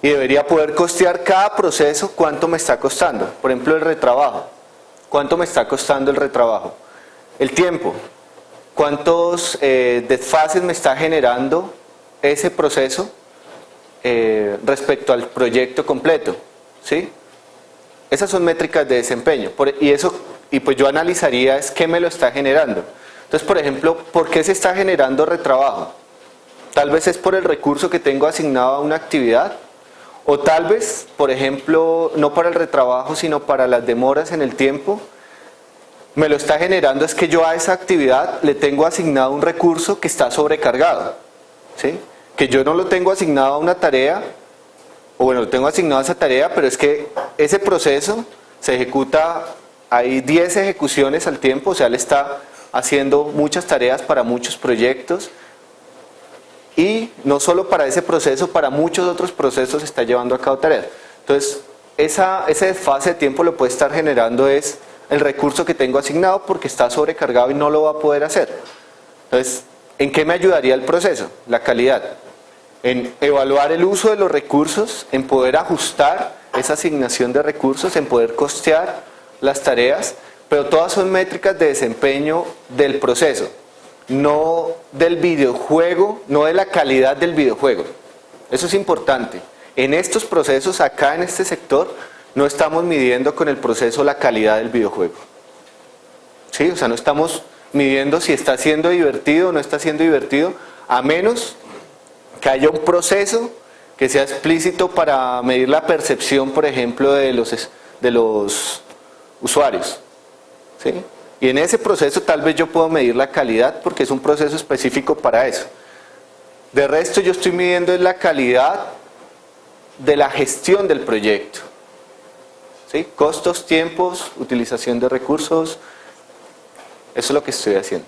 Y debería poder costear cada proceso cuánto me está costando. Por ejemplo, el retrabajo. ¿Cuánto me está costando el retrabajo? El tiempo. ¿Cuántos desfases me está generando ese proceso respecto al proyecto completo? ¿Sí? Esas son métricas de desempeño. Y pues yo analizaría es qué me lo está generando. Entonces, por ejemplo, ¿por qué se está generando retrabajo? Tal vez es por el recurso que tengo asignado a una actividad. O tal vez, por ejemplo, no para el retrabajo, sino para las demoras en el tiempo. Me lo está generando es que yo a esa actividad le tengo asignado un recurso que está sobrecargado, ¿sí? Que yo no lo tengo asignado a una tarea, o bueno, lo tengo asignado a esa tarea, pero es que ese proceso se ejecuta, hay 10 ejecuciones al tiempo, o sea, él está haciendo muchas tareas para muchos proyectos, y no solo para ese proceso, para muchos otros procesos está llevando a cabo tareas. Entonces, ese desfase de tiempo lo puede estar generando es el recurso que tengo asignado porque está sobrecargado y no lo va a poder hacer. Entonces, ¿en qué me ayudaría el proceso? La calidad. En evaluar el uso de los recursos, en poder ajustar esa asignación de recursos, en poder costear las tareas, pero todas son métricas de desempeño del proceso, no del videojuego, no de la calidad del videojuego. Eso es importante. En estos procesos, acá en este sector, no estamos midiendo con el proceso la calidad del videojuego. ¿Sí? O sea, no estamos midiendo si está siendo divertido o no está siendo divertido, a menos que haya un proceso que sea explícito para medir la percepción, por ejemplo, de los usuarios. ¿Sí? Y en ese proceso tal vez yo puedo medir la calidad porque es un proceso específico para eso. De resto yo estoy midiendo la calidad de la gestión del proyecto. ¿Sí? Costos, tiempos, utilización de recursos. Eso es lo que estoy haciendo.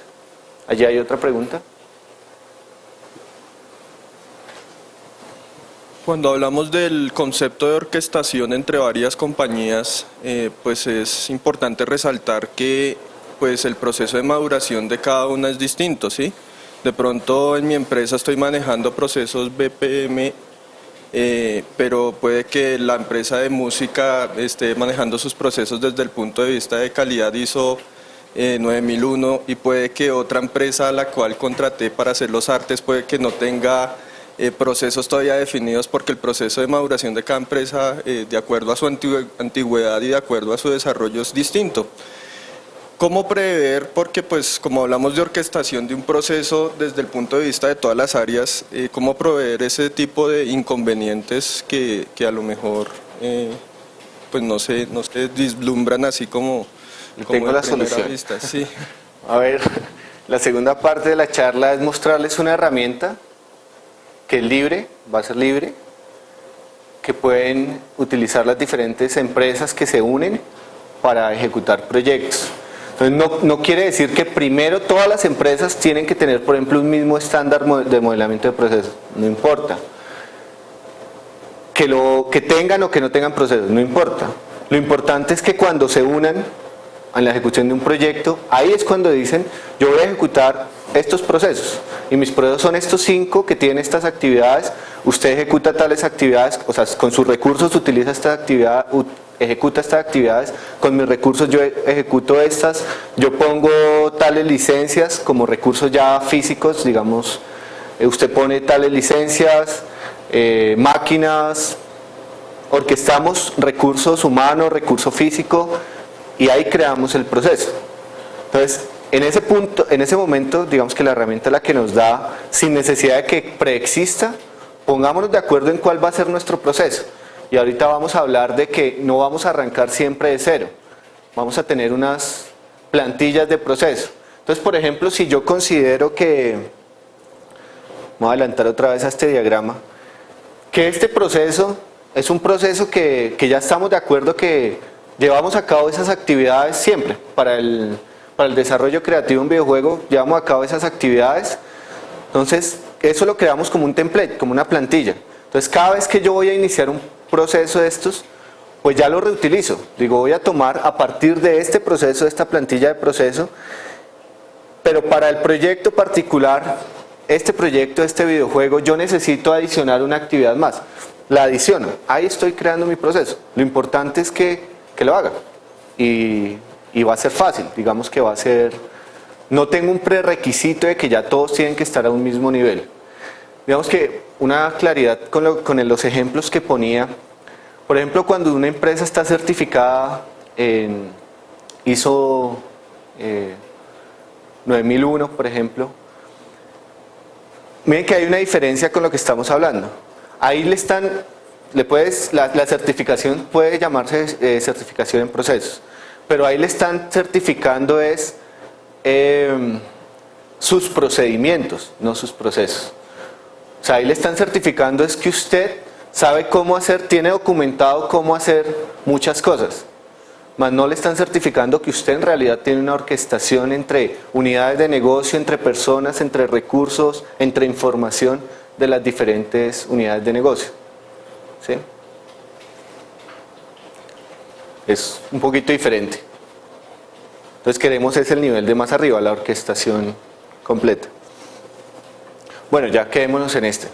¿Allí hay otra pregunta? Cuando hablamos del concepto de orquestación entre varias compañías, pues es importante resaltar que pues el proceso de maduración de cada una es distinto, ¿sí? De pronto en mi empresa estoy manejando procesos BPM, pero puede que la empresa de música esté manejando sus procesos desde el punto de vista de calidad ISO 9001 y puede que otra empresa a la cual contraté para hacer los artes puede que no tenga procesos todavía definidos porque el proceso de maduración de cada empresa de acuerdo a su antigüedad y de acuerdo a su desarrollo es distinto. ¿Cómo prever? Porque pues como hablamos de orquestación de un proceso desde el punto de vista de todas las áreas, ¿cómo prever ese tipo de inconvenientes que a lo mejor pues no se vislumbran así como Tengo la de primera solución. vista? Sí. A ver, la segunda parte de la charla es mostrarles una herramienta que es libre, va a ser libre, que pueden utilizar las diferentes empresas que se unen para ejecutar proyectos. Entonces no quiere decir que primero todas las empresas tienen que tener, por ejemplo, un mismo estándar de modelamiento de procesos, no importa. Que tengan o que no tengan procesos, no importa. Lo importante es que cuando se unan en la ejecución de un proyecto, ahí es cuando dicen, yo voy a ejecutar estos procesos y mis procesos son estos 5 que tienen estas actividades, usted ejecuta tales actividades, o sea, con sus recursos utiliza esta actividad, ejecuta estas actividades, con mis recursos yo ejecuto estas, yo pongo tales licencias como recursos ya físicos, digamos, usted pone tales licencias, máquinas, orquestamos recursos humanos, recurso físico y ahí creamos el proceso. Entonces, en ese punto, en ese momento, digamos que la herramienta es la que nos da, sin necesidad de que preexista, pongámonos de acuerdo en cuál va a ser nuestro proceso. Y ahorita vamos a hablar de que no vamos a arrancar siempre de cero, vamos a tener unas plantillas de proceso. Entonces, por ejemplo, si yo considero que, voy a adelantar otra vez a este diagrama, que este proceso es un proceso que ya estamos de acuerdo que llevamos a cabo esas actividades siempre. Para el desarrollo creativo de un videojuego llevamos a cabo esas actividades. Entonces, eso lo creamos como un template, como una plantilla. Entonces, cada vez que yo voy a iniciar un proceso de estos, pues ya lo reutilizo. Digo, voy a tomar a partir de este proceso, de esta plantilla de proceso, pero para el proyecto particular, este proyecto, este videojuego, yo necesito adicionar una actividad más. La adiciono, ahí estoy creando mi proceso. Lo importante es que lo haga y va a ser fácil, digamos que va a ser, no tengo un prerequisito de que ya todos tienen que estar a un mismo nivel. Digamos que una claridad con los ejemplos que ponía, por ejemplo, cuando una empresa está certificada en ISO 9001, por ejemplo, miren que hay una diferencia con lo que estamos hablando. Ahí la certificación puede llamarse certificación en procesos, pero ahí le están certificando sus procedimientos, no sus procesos. O sea, ahí le están certificando es que usted sabe cómo hacer, tiene documentado cómo hacer muchas cosas, mas no le están certificando que usted en realidad tiene una orquestación entre unidades de negocio, entre personas, entre recursos, entre información de las diferentes unidades de negocio. ¿Sí? Es un poquito diferente. Entonces queremos es el nivel de más arriba, la orquestación completa. Bueno, ya quedémonos en este.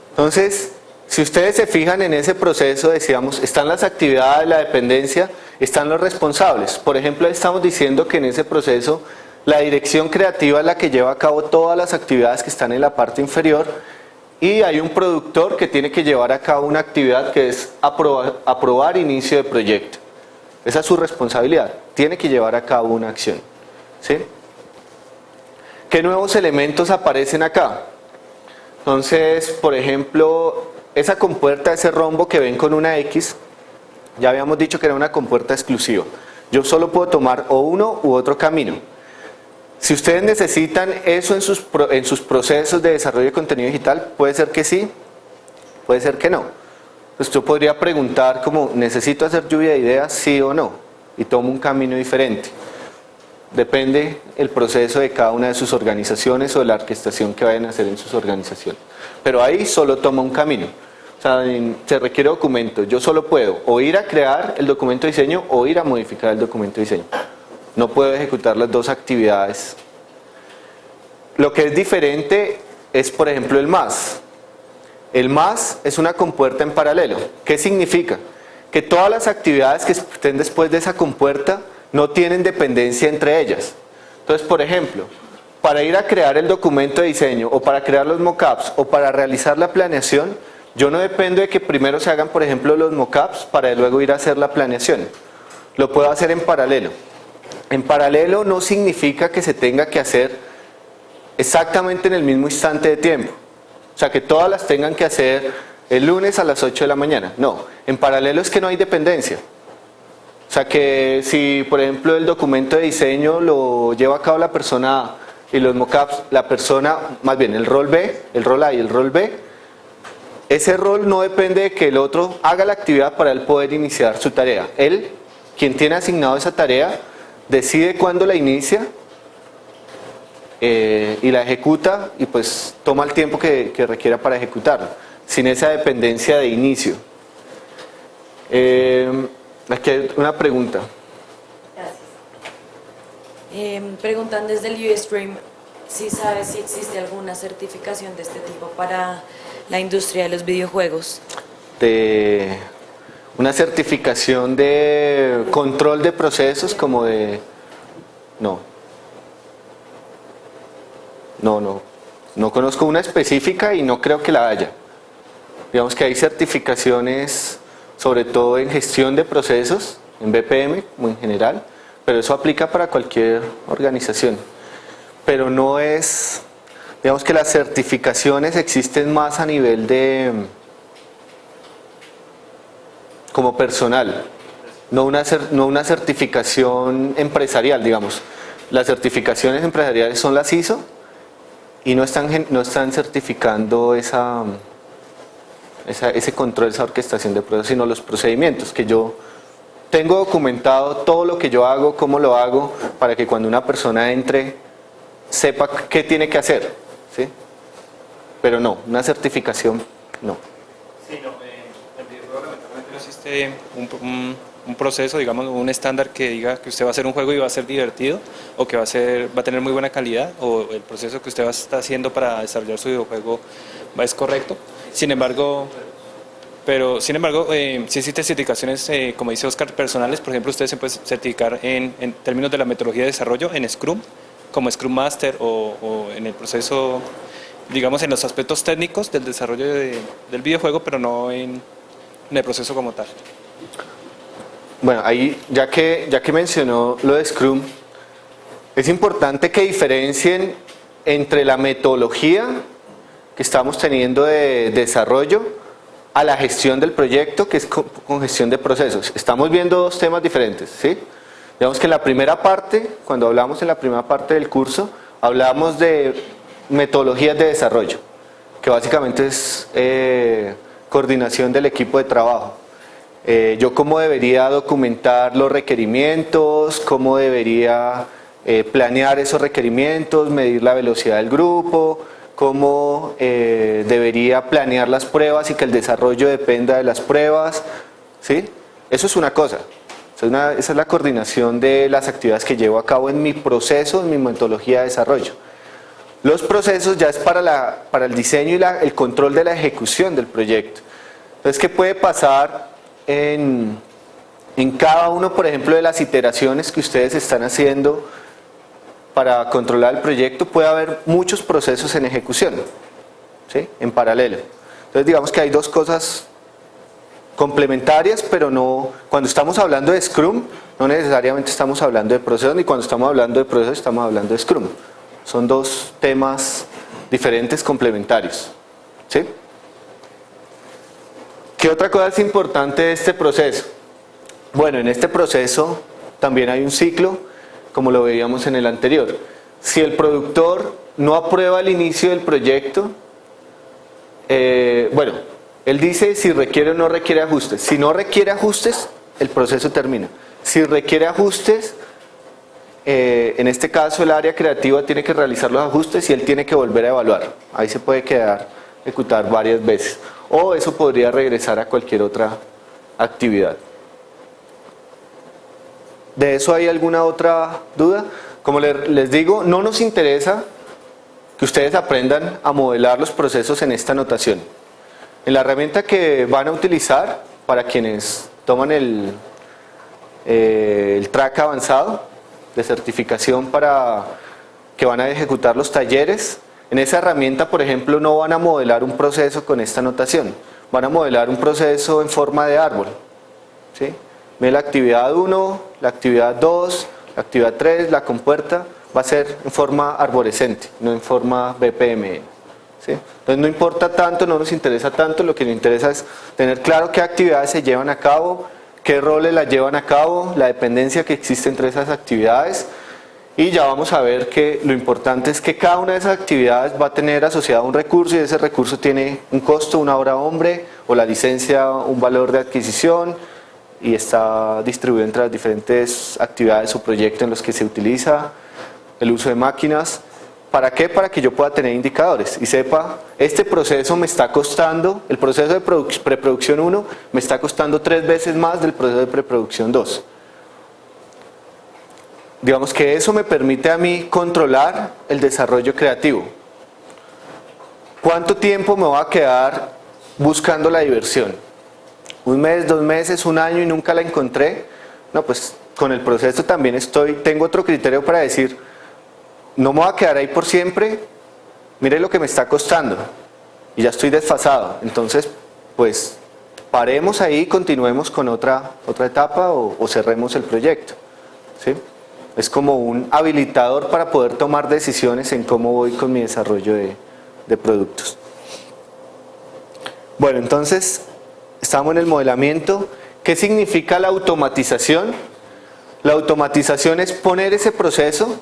Entonces, si ustedes se fijan en ese proceso, decíamos, están las actividades, la dependencia, están los responsables. Por ejemplo, estamos diciendo que en ese proceso la dirección creativa es la que lleva a cabo todas las actividades que están en la parte inferior y hay un productor que tiene que llevar a cabo una actividad que es aprobar inicio de proyecto. Esa es su responsabilidad, tiene que llevar a cabo una acción, ¿sí? ¿Qué nuevos elementos aparecen acá? Entonces, por ejemplo, esa compuerta, ese rombo que ven con una X, ya habíamos dicho que era una compuerta exclusiva. Yo solo puedo tomar o uno u otro camino. Si ustedes necesitan eso en sus procesos de desarrollo de contenido digital, puede ser que sí, puede ser que no. Entonces yo podría preguntar como, ¿necesito hacer lluvia de ideas, sí o no? Y tomo un camino diferente. Depende el proceso de cada una de sus organizaciones o de la orquestación que vayan a hacer en sus organizaciones. Pero ahí solo toma un camino. O sea, se requiere documento. Yo solo puedo o ir a crear el documento de diseño o ir a modificar el documento de diseño. No puedo ejecutar las dos actividades. Lo que es diferente es, por ejemplo, el más. El más es una compuerta en paralelo. ¿Qué significa? Que todas las actividades que estén después de esa compuerta no tienen dependencia entre ellas. Entonces, por ejemplo, para ir a crear el documento de diseño o para crear los mockups o para realizar la planeación, yo no dependo de que primero se hagan, por ejemplo, los mockups para luego ir a hacer la planeación. Lo puedo hacer en paralelo. En paralelo no significa que se tenga que hacer exactamente en el mismo instante de tiempo. O sea, que todas las tengan que hacer el lunes a las 8 de la mañana. No, en paralelo es que no hay dependencia. O sea que si, por ejemplo, el documento de diseño lo lleva a cabo la persona A y los mockups, la persona, más bien el rol B, el rol A y el rol B, ese rol no depende de que el otro haga la actividad para él poder iniciar su tarea. Él, quien tiene asignado esa tarea, decide cuándo la inicia y la ejecuta y pues toma el tiempo que requiera para ejecutarla, sin esa dependencia de inicio. Aquí hay una pregunta. Gracias. Preguntan desde el Ustream si sabes si existe alguna certificación de este tipo para la industria de los videojuegos. De una certificación de control de procesos como de... No conozco una específica y no creo que la haya. Digamos que hay certificaciones sobre todo en gestión de procesos, en BPM en general, pero eso aplica para cualquier organización. Pero no es, digamos que las certificaciones existen más a nivel de, como personal, no una certificación empresarial, digamos. Las certificaciones empresariales son las ISO y no están certificando ese control, esa orquestación de procesos, sino los procedimientos, que yo tengo documentado todo lo que yo hago, cómo lo hago, para que cuando una persona entre sepa qué tiene que hacer, ¿sí? Pero no, una certificación, no. Sí, no, el videojuego lamentablemente no existe un proceso, digamos, un estándar que diga que usted va a hacer un juego y va a ser divertido, o que va a tener muy buena calidad, o el proceso que usted está haciendo para desarrollar su videojuego es correcto. Sin embargo, sí existen certificaciones, como dice Oscar, personales. Por ejemplo, usted se puede certificar en términos de la metodología de desarrollo en Scrum, como Scrum Master, o en el proceso, digamos, en los aspectos técnicos del desarrollo del videojuego, pero no en el proceso como tal. Bueno, ahí ya que mencionó lo de Scrum, es importante que diferencien entre la metodología que estamos teniendo de desarrollo a la gestión del proyecto, que es con gestión de procesos. Estamos viendo dos temas diferentes, ¿sí? Digamos que en la primera parte, cuando hablamos en la primera parte del curso, hablamos de metodologías de desarrollo, que básicamente es coordinación del equipo de trabajo. Yo cómo debería documentar los requerimientos, cómo debería planear esos requerimientos, medir la velocidad del grupo, cómo debería planear las pruebas y que el desarrollo dependa de las pruebas, ¿sí? Eso es una cosa. Esa es la coordinación de las actividades que llevo a cabo en mi proceso, en mi metodología de desarrollo. Los procesos ya es para el diseño y el control de la ejecución del proyecto. Entonces, ¿qué puede pasar en cada uno, por ejemplo, de las iteraciones que ustedes están haciendo para controlar el proyecto? Puede haber muchos procesos en ejecución, ¿sí? En paralelo. Entonces digamos que hay dos cosas complementarias, pero no, cuando estamos hablando de Scrum, no necesariamente estamos hablando de procesos, ni cuando estamos hablando de procesos estamos hablando de Scrum. Son dos temas diferentes, complementarios. ¿Sí? ¿Qué otra cosa es importante de este proceso? Bueno, en este proceso también hay un ciclo, como lo veíamos en el anterior. Si el productor no aprueba el inicio del proyecto, bueno, él dice si requiere o no requiere ajustes. Si no requiere ajustes, el proceso termina. Si requiere ajustes, en este caso el área creativa tiene que realizar los ajustes y él tiene que volver a evaluar. Ahí se puede quedar, ejecutar varias veces. O eso podría regresar a cualquier otra actividad. ¿De eso hay alguna otra duda? Como les digo, no nos interesa que ustedes aprendan a modelar los procesos en esta notación. En la herramienta que van a utilizar, para quienes toman el track avanzado de certificación para que van a ejecutar los talleres, en esa herramienta, por ejemplo, no van a modelar un proceso con esta notación, van a modelar un proceso en forma de árbol. ¿Sí? La actividad 1, la actividad 2, la actividad 3, la compuerta, va a ser en forma arborescente, no en forma BPMN. ¿Sí? Entonces no importa tanto, no nos interesa tanto, lo que nos interesa es tener claro qué actividades se llevan a cabo, qué roles las llevan a cabo, la dependencia que existe entre esas actividades, y ya vamos a ver que lo importante es que cada una de esas actividades va a tener asociado un recurso y ese recurso tiene un costo, una hora hombre, o la licencia, un valor de adquisición, y está distribuido entre las diferentes actividades o proyectos en los que se utiliza el uso de máquinas. ¿Para qué? Para que yo pueda tener indicadores y sepa, este proceso me está costando, el proceso de preproducción 1 me está costando 3 veces más del proceso de preproducción 2. Digamos que eso me permite a mí controlar el desarrollo creativo. ¿Cuánto tiempo me va a quedar buscando la diversión? ¿1 mes, 2 meses, 1 año y nunca la encontré? No, pues con el proceso también tengo otro criterio para decir, no me voy a quedar ahí por siempre, mire lo que me está costando y ya estoy desfasado. Entonces, pues paremos ahí y continuemos con otra etapa o cerremos el proyecto. ¿Sí? Es como un habilitador para poder tomar decisiones en cómo voy con mi desarrollo de productos. Bueno, entonces estamos en el modelamiento. ¿Qué significa la automatización? La automatización es poner ese proceso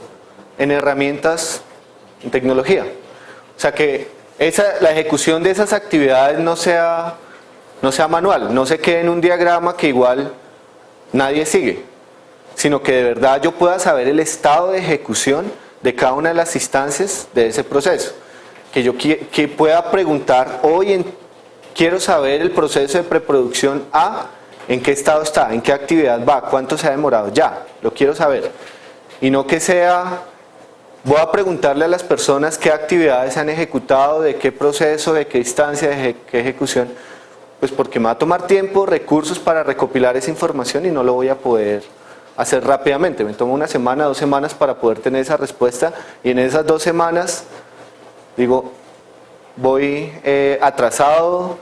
en herramientas, en tecnología. O sea que la ejecución de esas actividades no sea manual, no se quede en un diagrama que igual nadie sigue, sino que de verdad yo pueda saber el estado de ejecución de cada una de las instancias de ese proceso. Que yo que pueda preguntar, quiero saber el proceso de preproducción A, en qué estado está, en qué actividad va, cuánto se ha demorado, ya, lo quiero saber. Y no que sea, voy a preguntarle a las personas qué actividades se han ejecutado, de qué proceso, de qué instancia, de qué ejecución, pues porque me va a tomar tiempo, recursos para recopilar esa información y no lo voy a poder hacer rápidamente. Me toma 1 semana, 2 semanas para poder tener esa respuesta y en esas 2 semanas digo, voy atrasado,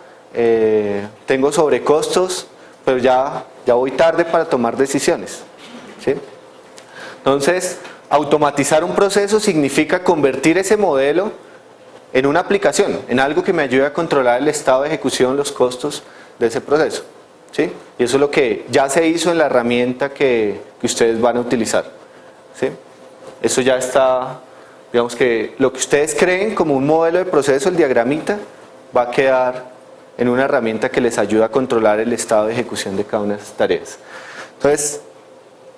tengo sobrecostos, pero ya voy tarde para tomar decisiones. ¿Sí? Entonces, automatizar un proceso significa convertir ese modelo en una aplicación, en algo que me ayude a controlar el estado de ejecución, los costos de ese proceso. ¿Sí? Y eso es lo que ya se hizo en la herramienta que ustedes van a utilizar. ¿Sí? Eso ya está, digamos que lo que ustedes creen como un modelo de proceso, el diagramita, va a quedar en una herramienta que les ayuda a controlar el estado de ejecución de cada una de esas tareas. Entonces,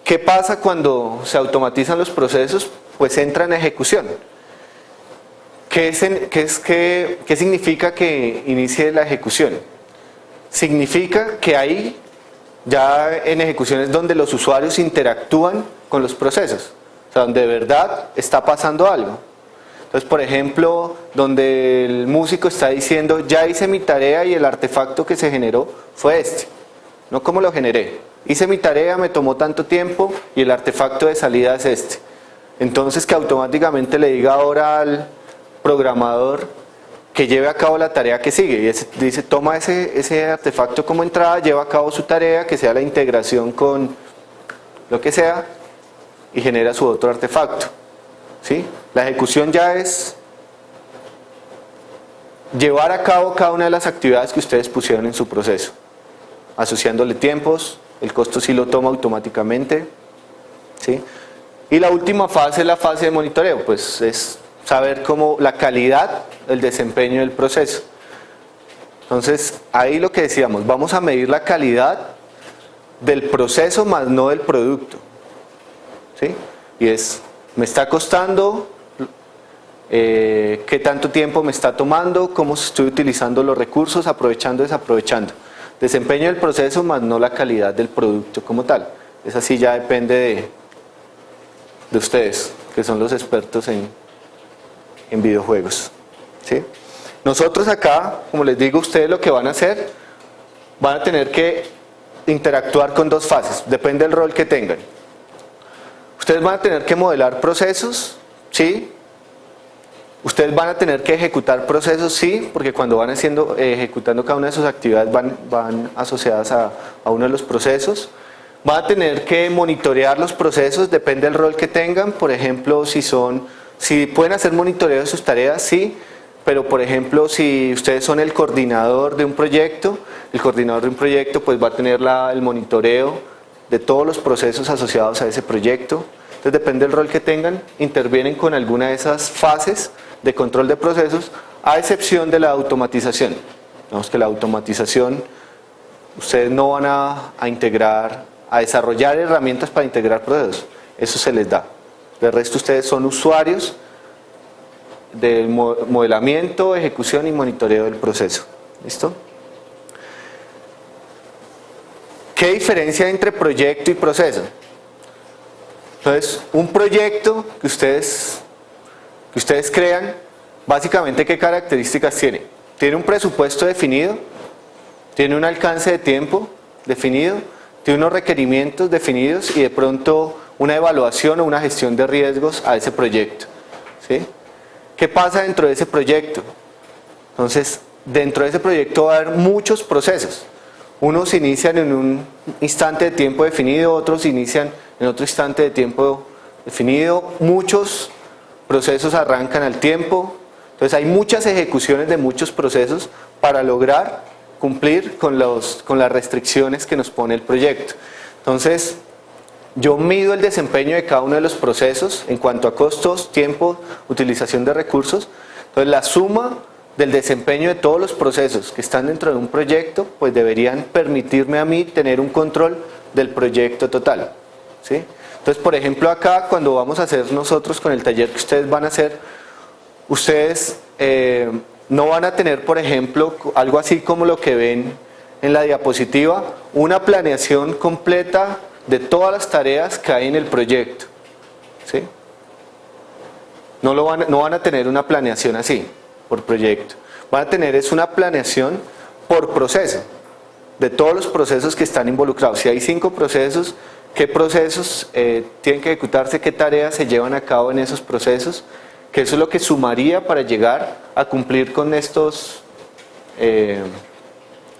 ¿qué pasa cuando se automatizan los procesos? Pues entra en ejecución. ¿Qué significa que inicie la ejecución? Significa que ahí ya en ejecuciones donde los usuarios interactúan con los procesos, o sea, donde de verdad está pasando algo. Entonces, por ejemplo, donde el músico está diciendo, ya hice mi tarea y el artefacto que se generó fue este, no cómo lo generé. Hice mi tarea, me tomó tanto tiempo y el artefacto de salida es este. Entonces, que automáticamente le diga ahora al programador que lleve a cabo la tarea que sigue. Y dice, toma ese artefacto como entrada, lleva a cabo su tarea, que sea la integración con lo que sea, y genera su otro artefacto. ¿Sí? La ejecución ya es llevar a cabo cada una de las actividades que ustedes pusieron en su proceso, asociándole tiempos, el costo sí lo toma automáticamente. ¿Sí? Y la última fase es la fase de monitoreo, pues es saber cómo la calidad, el desempeño del proceso. Entonces, ahí lo que decíamos, vamos a medir la calidad del proceso más no del producto. ¿Sí? Y es, me está costando, qué tanto tiempo me está tomando, cómo estoy utilizando los recursos, aprovechando, desaprovechando. Desempeño del proceso más no la calidad del producto como tal. Esa sí ya depende de ustedes, que son los expertos en videojuegos. ¿Sí? Nosotros acá, como les digo, ustedes lo que van a hacer, van a tener que interactuar con dos fases, depende del rol que tengan. Ustedes van a tener que modelar procesos, ¿sí? Ustedes van a tener que ejecutar procesos, sí, porque cuando van ejecutando cada una de sus actividades van asociadas a uno de los procesos. Van a tener que monitorear los procesos, depende del rol que tengan. Por ejemplo, si pueden hacer monitoreo de sus tareas, sí, pero por ejemplo, si ustedes son el coordinador de un proyecto, el coordinador de un proyecto pues va a tener el monitoreo de todos los procesos asociados a ese proyecto. Entonces depende del rol que tengan, intervienen con alguna de esas fases de control de procesos, a excepción de la automatización. Digamos que la automatización, ustedes no van a integrar, a desarrollar herramientas para integrar procesos, eso se les da. De resto ustedes son usuarios del modelamiento, ejecución y monitoreo del proceso. ¿Listo? ¿Qué diferencia hay entre proyecto y proceso? Entonces, un proyecto que ustedes crean, básicamente, ¿qué características tiene? Tiene un presupuesto definido, tiene un alcance de tiempo definido, tiene unos requerimientos definidos y de pronto una evaluación o una gestión de riesgos a ese proyecto. ¿Sí? ¿Qué pasa dentro de ese proyecto? Entonces, dentro de ese proyecto va a haber muchos procesos. Unos inician en un instante de tiempo definido, otros inician en otro instante de tiempo definido. Muchos procesos arrancan al tiempo. Entonces hay muchas ejecuciones de muchos procesos para lograr cumplir con las restricciones que nos pone el proyecto. Entonces, yo mido el desempeño de cada uno de los procesos en cuanto a costos, tiempo, utilización de recursos. Entonces, la suma del desempeño de todos los procesos que están dentro de un proyecto, pues deberían permitirme a mí tener un control del proyecto total. ¿Sí? Entonces, por ejemplo, acá cuando vamos a hacer nosotros con el taller que ustedes van a hacer, ustedes no van a tener, por ejemplo, algo así como lo que ven en la diapositiva, una planeación completa de todas las tareas que hay en el proyecto. ¿Sí? No van a tener una planeación así, por proyecto. Van a tener una planeación por proceso, de todos los procesos que están involucrados. Si hay 5 procesos, ¿qué procesos tienen que ejecutarse? ¿Qué tareas se llevan a cabo en esos procesos? Que eso es lo que sumaría para llegar a cumplir con estos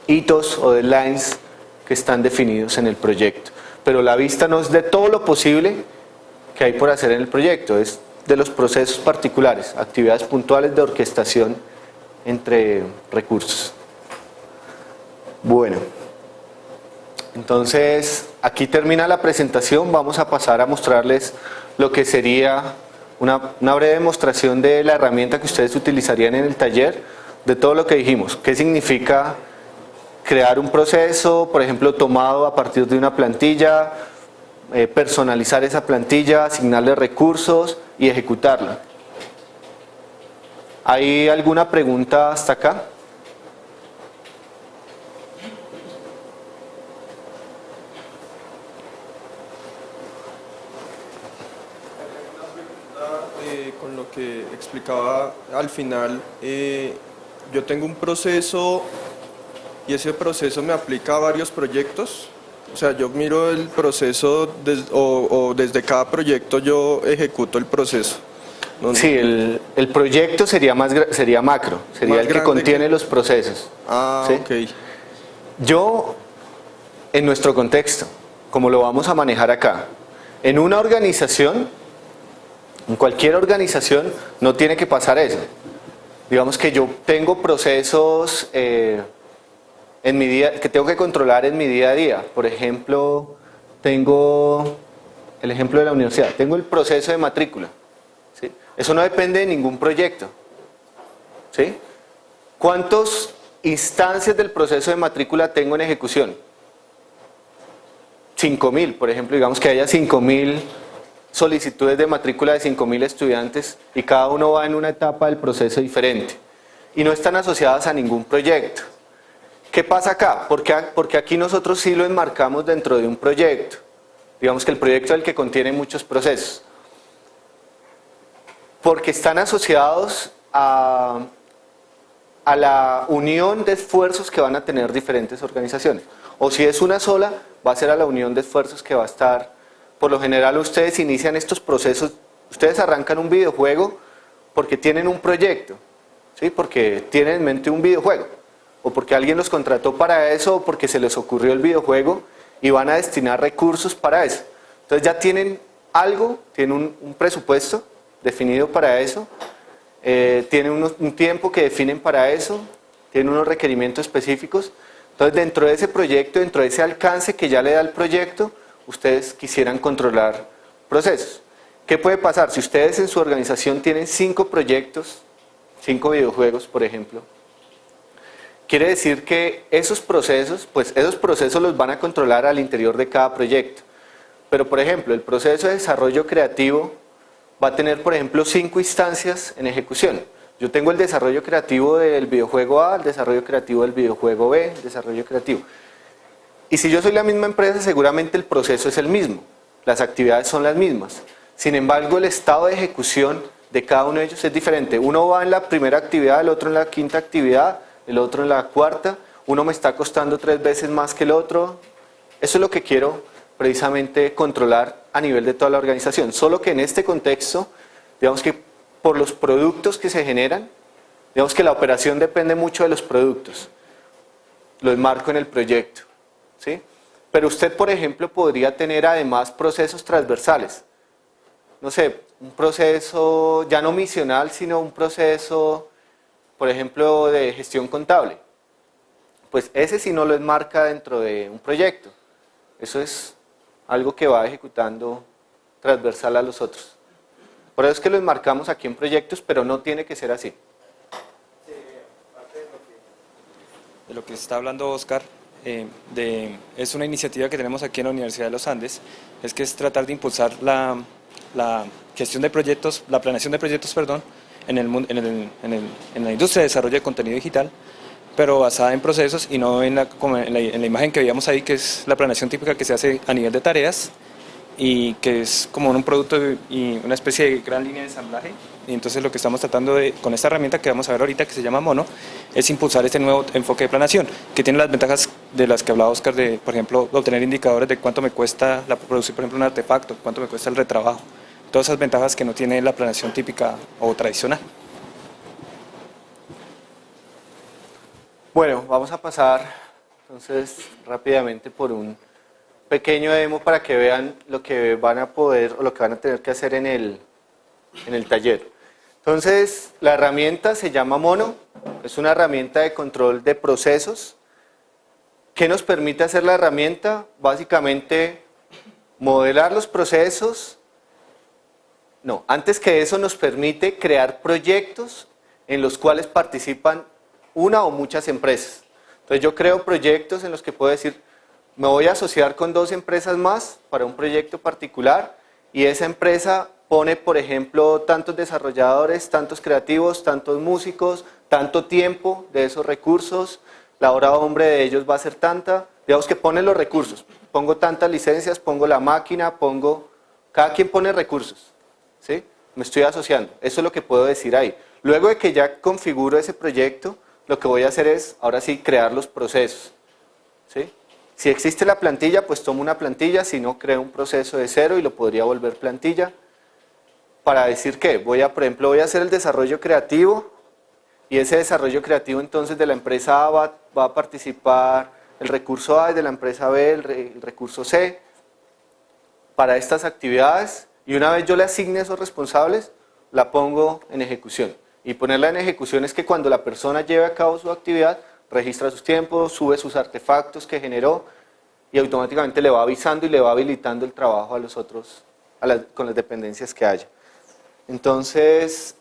hitos o deadlines que están definidos en el proyecto. Pero la vista no es de todo lo posible que hay por hacer en el proyecto, es de los procesos particulares, actividades puntuales de orquestación entre recursos. Bueno, entonces aquí termina la presentación, vamos a pasar a mostrarles lo que sería una breve demostración de la herramienta que ustedes utilizarían en el taller, de todo lo que dijimos, qué significa crear un proceso, por ejemplo, tomado a partir de una plantilla, personalizar esa plantilla, asignarle recursos y ejecutarla. ¿Hay alguna pregunta hasta acá? Con lo que explicaba al final, yo tengo un proceso y ese proceso me aplica a varios proyectos. O sea, yo miro el proceso o desde cada proyecto yo ejecuto el proceso. Sí, el proyecto sería sería macro, sería Más el que grande contiene que- los procesos. Ah, ¿Sí? ok. Yo, en nuestro contexto, como lo vamos a manejar acá, en una organización, en cualquier organización, no tiene que pasar eso. Digamos que yo tengo procesos en mi día, que tengo que controlar en mi día a día. Por ejemplo, tengo el ejemplo de la universidad, tengo el proceso de matrícula. ¿Sí? Eso no depende de ningún proyecto. ¿Sí? ¿Cuántas instancias del proceso de matrícula tengo en ejecución? 5.000, por ejemplo, digamos que haya 5.000 solicitudes de matrícula de 5.000 estudiantes y cada uno va en una etapa del proceso diferente y no están asociadas a ningún proyecto. ¿Qué pasa acá? Porque aquí nosotros sí lo enmarcamos dentro de un proyecto. Digamos que el proyecto es el que contiene muchos procesos. Porque están asociados a la unión de esfuerzos que van a tener diferentes organizaciones. O si es una sola, va a ser a la unión de esfuerzos que va a estar. Por lo general ustedes inician estos procesos, ustedes arrancan un videojuego porque tienen un proyecto, ¿sí? Porque tienen en mente un videojuego, o porque alguien los contrató para eso, o porque se les ocurrió el videojuego y van a destinar recursos para eso. Entonces ya tienen algo, tienen un presupuesto definido para eso, tienen un tiempo que definen para eso, tienen unos requerimientos específicos. Entonces dentro de ese proyecto, dentro de ese alcance que ya le da el proyecto, ustedes quisieran controlar procesos. ¿Qué puede pasar? Si ustedes en su organización tienen 5 proyectos, 5 videojuegos por ejemplo, quiere decir que esos procesos los van a controlar al interior de cada proyecto. Pero por ejemplo, el proceso de desarrollo creativo va a tener por ejemplo 5 instancias en ejecución. Yo tengo el desarrollo creativo del videojuego A, el desarrollo creativo del videojuego B, el desarrollo creativo. Y si yo soy la misma empresa, seguramente el proceso es el mismo, las actividades son las mismas. Sin embargo, el estado de ejecución de cada uno de ellos es diferente. Uno va en la primera actividad, el otro en la quinta actividad, el otro en la cuarta, uno me está costando 3 veces más que el otro. Eso es lo que quiero precisamente controlar a nivel de toda la organización. Solo que en este contexto, digamos que por los productos que se generan, digamos que la operación depende mucho de los productos. Lo enmarco en el proyecto. ¿Sí? Pero usted, por ejemplo, podría tener además procesos transversales. No sé, un proceso ya no misional, sino un proceso, por ejemplo, de gestión contable. Pues ese sí no lo enmarca dentro de un proyecto. Eso es algo que va ejecutando transversal a los otros. Por eso es que lo enmarcamos aquí en proyectos, pero no tiene que ser así. De lo que está hablando Oscar, es una iniciativa que tenemos aquí en la Universidad de los Andes, es tratar de impulsar la gestión de proyectos, la planeación de proyectos, perdón, en la industria de desarrollo de contenido digital, pero basada en procesos y no como en la imagen que veíamos ahí, que es la planeación típica que se hace a nivel de tareas y que es como un producto y una especie de gran línea de ensamblaje. Y entonces lo que estamos tratando con esta herramienta que vamos a ver ahorita, que se llama Mono, es impulsar este nuevo enfoque de planeación, que tiene las ventajas de las que hablaba Oscar, de, por ejemplo, obtener indicadores de cuánto me cuesta producir, por ejemplo, un artefacto, cuánto me cuesta el retrabajo. Todas esas ventajas que no tiene la planeación típica o tradicional. Bueno, vamos a pasar entonces rápidamente por un pequeño demo para que vean lo que van a poder o lo que van a tener que hacer en el taller. Entonces, la herramienta se llama Mono, es una herramienta de control de procesos. ¿Qué nos permite hacer la herramienta? Básicamente, modelar los procesos. No, antes que eso nos permite crear proyectos en los cuales participan una o muchas empresas. Entonces yo creo proyectos en los que puedo decir, me voy a asociar con 2 empresas más para un proyecto particular y esa empresa pone, por ejemplo, tantos desarrolladores, tantos creativos, tantos músicos, tanto tiempo de esos recursos, la hora hombre de ellos va a ser tanta, digamos que pone los recursos, pongo tantas licencias, pongo la máquina, cada quien pone recursos, ¿sí? Me estoy asociando, eso es lo que puedo decir ahí. Luego de que ya configuro ese proyecto, lo que voy a hacer es, ahora sí, crear los procesos, ¿sí? Si existe la plantilla, pues tomo una plantilla, si no, creo un proceso de cero y lo podría volver plantilla. para decir que por ejemplo, voy a hacer el desarrollo creativo y ese desarrollo creativo entonces de la empresa A va a participar el recurso A y de la empresa B el recurso C para estas actividades y una vez yo le asigne esos responsables, la pongo en ejecución. Y ponerla en ejecución es que cuando la persona lleve a cabo su actividad, registra sus tiempos, sube sus artefactos que generó y automáticamente le va avisando y le va habilitando el trabajo a los otros, con las dependencias que haya. Entonces,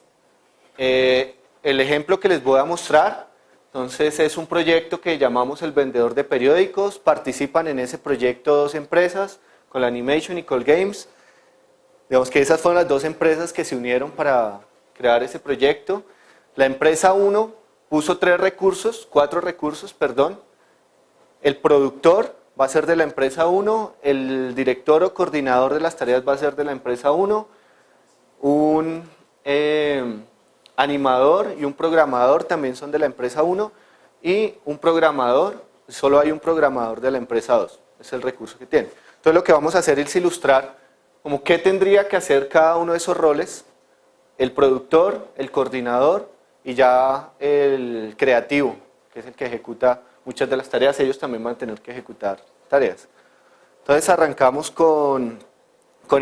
el ejemplo que les voy a mostrar, entonces es un proyecto que llamamos el vendedor de periódicos, participan en ese proyecto 2 empresas, Call Animation y Call Games. Digamos que esas fueron las 2 empresas que se unieron para crear ese proyecto. La empresa 1 puso 4 recursos, perdón. El productor va a ser de la empresa 1, el director o coordinador de las tareas va a ser de la empresa 1, un animador y un programador también son de la empresa 1 y un programador, solo hay un programador de la empresa 2, es el recurso que tiene. Entonces lo que vamos a hacer es ilustrar como qué tendría que hacer cada uno de esos roles, el productor, el coordinador y ya el creativo, que es el que ejecuta muchas de las tareas, ellos también van a tener que ejecutar tareas. Entonces arrancamos con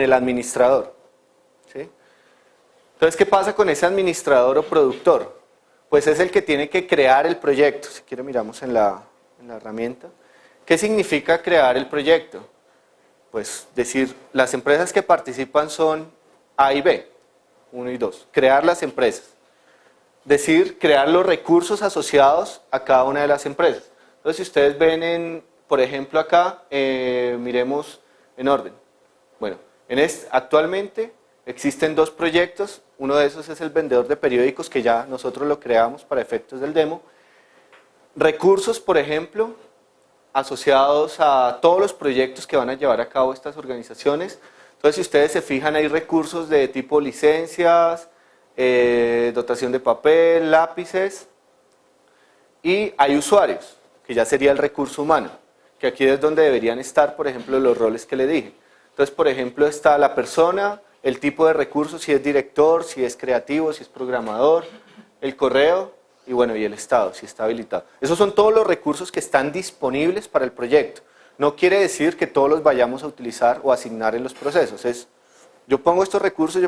el administrador. ¿Sí? Entonces, ¿qué pasa con ese administrador o productor? Pues es el que tiene que crear el proyecto. Si quiere miramos en la herramienta. ¿Qué significa crear el proyecto? Pues decir, las empresas que participan son A y B, 1 y 2. Crear las empresas. Decir, crear los recursos asociados a cada una de las empresas. Entonces, si ustedes ven, por ejemplo, acá, miremos en orden. Bueno, actualmente existen 2 proyectos. Uno de esos es el vendedor de periódicos, que ya nosotros lo creamos para efectos del demo. Recursos, por ejemplo, asociados a todos los proyectos que van a llevar a cabo estas organizaciones. Entonces, si ustedes se fijan, hay recursos de tipo licencias, dotación de papel, lápices, y hay usuarios, que ya sería el recurso humano, que aquí es donde deberían estar, por ejemplo, los roles que le dije. Entonces, por ejemplo, está la persona, el tipo de recursos, si es director, si es creativo, si es programador, el correo y bueno, y el estado, si está habilitado. Esos son todos los recursos que están disponibles para el proyecto. No quiere decir que todos los vayamos a utilizar o asignar en los procesos. Es, yo pongo estos recursos,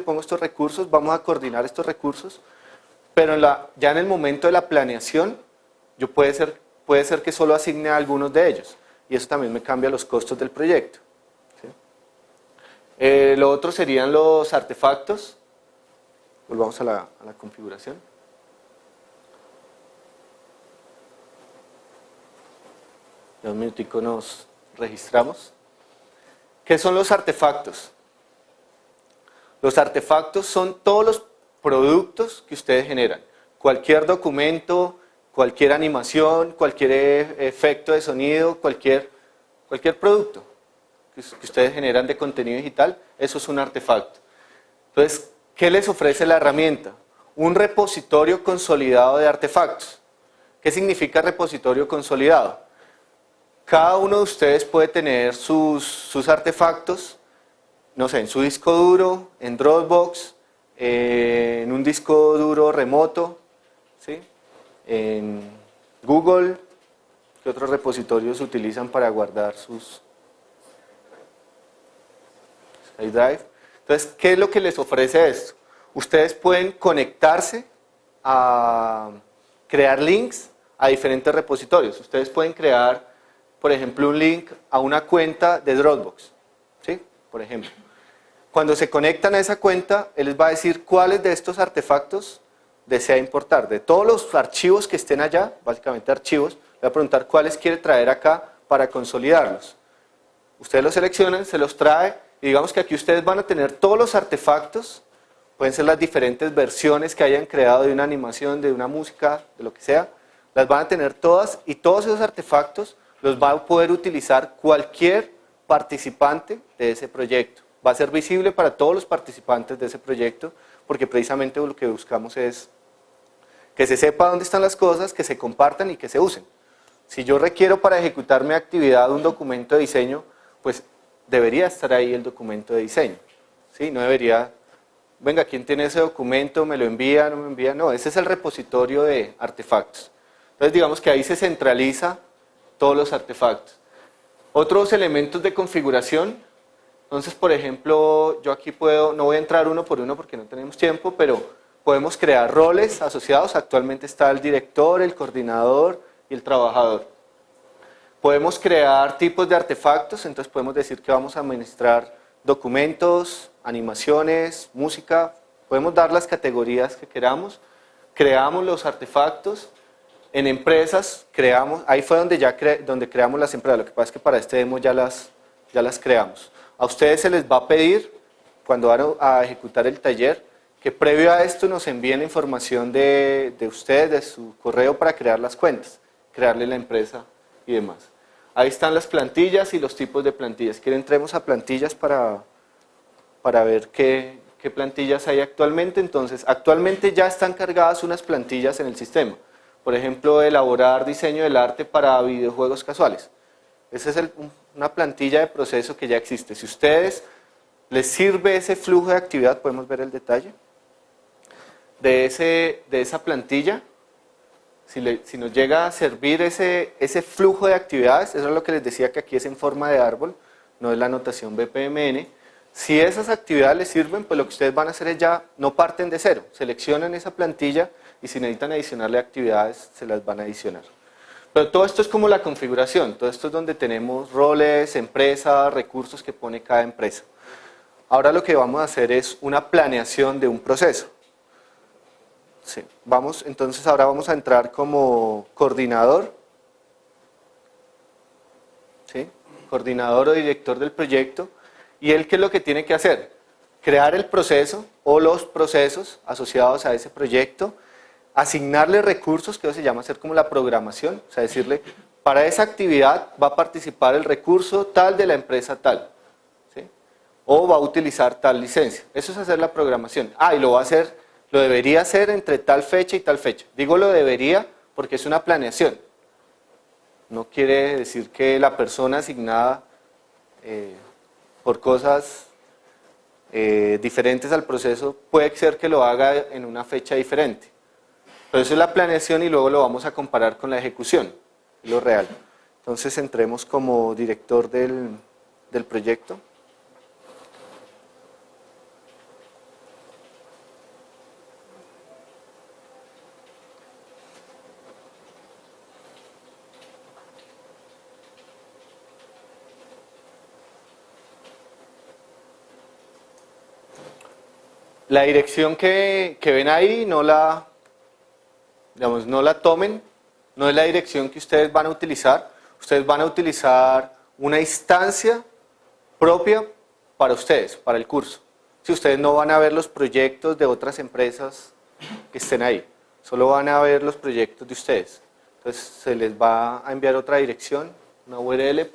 vamos a coordinar estos recursos, pero ya en el momento de la planeación, puede ser que solo asigne a algunos de ellos. Y eso también me cambia los costos del proyecto. Lo otro serían los artefactos. Volvamos a la configuración. Ya un minutico nos registramos. ¿Qué son los artefactos? Los artefactos son todos los productos que ustedes generan. Cualquier documento, cualquier animación, cualquier efecto de sonido, cualquier producto que ustedes generan de contenido digital, eso es un artefacto. Entonces, ¿qué les ofrece la herramienta? Un repositorio consolidado de artefactos. ¿Qué significa repositorio consolidado? Cada uno de ustedes puede tener sus artefactos, no sé, en su disco duro, en Dropbox, en un disco duro remoto, ¿sí? En Google. ¿Qué otros repositorios se utilizan para guardar sus SkyDrive? Entonces, ¿qué es lo que les ofrece esto? Ustedes pueden conectarse a crear links a diferentes repositorios. Ustedes pueden crear, por ejemplo, un link a una cuenta de Dropbox, ¿sí? Por ejemplo. Cuando se conectan a esa cuenta, él les va a decir cuáles de estos artefactos desea importar. De todos los archivos que estén allá, básicamente archivos, le va a preguntar cuáles quiere traer acá para consolidarlos. Ustedes los seleccionan, se los trae, y digamos que aquí ustedes van a tener todos los artefactos, pueden ser las diferentes versiones que hayan creado de una animación, de una música, de lo que sea, las van a tener todas, y todos esos artefactos los va a poder utilizar cualquier participante de ese proyecto. Va a ser visible para todos los participantes de ese proyecto, porque precisamente lo que buscamos es que se sepa dónde están las cosas, que se compartan y que se usen. Si yo requiero para ejecutar mi actividad un documento de diseño, pues debería estar ahí el documento de diseño, ¿sí? No debería venga, ¿quién tiene ese documento? ¿Me lo envía? ¿No me envía? No, ese es el repositorio de artefactos. Entonces digamos que ahí se centraliza todos los artefactos. Otros elementos de configuración, entonces por ejemplo, yo aquí puedo, no voy a entrar uno por uno porque no tenemos tiempo, pero podemos crear roles asociados. Actualmente está el director, el coordinador y el trabajador. Podemos crear tipos de artefactos, entonces podemos decir que vamos a administrar documentos, animaciones, música, podemos dar las categorías que queramos, creamos los artefactos. En empresas creamos, ahí fue donde donde creamos las empresas, lo que pasa es que para este demo ya las creamos. A ustedes se les va a pedir, cuando van a ejecutar el taller, que previo a esto nos envíen la información de ustedes, de su correo para crear las cuentas, crearle la empresa y demás. Ahí están las plantillas y los tipos de plantillas. ¿Quieren entremos a plantillas para ver qué plantillas hay actualmente? Entonces, actualmente ya están cargadas unas plantillas en el sistema. Por ejemplo, elaborar diseño del arte para videojuegos casuales. Esa es una plantilla de proceso que ya existe. Si a ustedes les sirve ese flujo de actividad, podemos ver el detalle de esa plantilla. Si nos llega a servir ese flujo de actividades, eso es lo que les decía que aquí es en forma de árbol, no es la notación BPMN. Si esas actividades les sirven, pues lo que ustedes van a hacer es ya, no parten de cero, seleccionan esa plantilla y si necesitan adicionarle actividades, se las van a adicionar. Pero todo esto es como la configuración, todo esto es donde tenemos roles, empresas, recursos que pone cada empresa. Ahora lo que vamos a hacer es una planeación de un proceso. Sí, entonces ahora vamos a entrar como coordinador, ¿sí? Coordinador o director del proyecto, y él ¿qué es lo que tiene que hacer? Crear el proceso o los procesos asociados a ese proyecto, asignarle recursos, que eso se llama hacer como la programación, o sea, decirle, para esa actividad va a participar el recurso tal de la empresa tal, ¿sí? O va a utilizar tal licencia. Eso es hacer la programación. Y lo debería hacer entre tal fecha y tal fecha. Digo lo debería porque es una planeación. No quiere decir que la persona asignada por cosas diferentes al proceso puede ser que lo haga en una fecha diferente. Pero eso es la planeación y luego lo vamos a comparar con la ejecución, lo real. Entonces entremos como director del proyecto. La dirección que ven ahí no la tomen, no es la dirección que ustedes van a utilizar. Ustedes van a utilizar una instancia propia para ustedes, para el curso. Si ustedes no van a ver los proyectos de otras empresas que estén ahí, solo van a ver los proyectos de ustedes. Entonces se les va a enviar otra dirección, una URL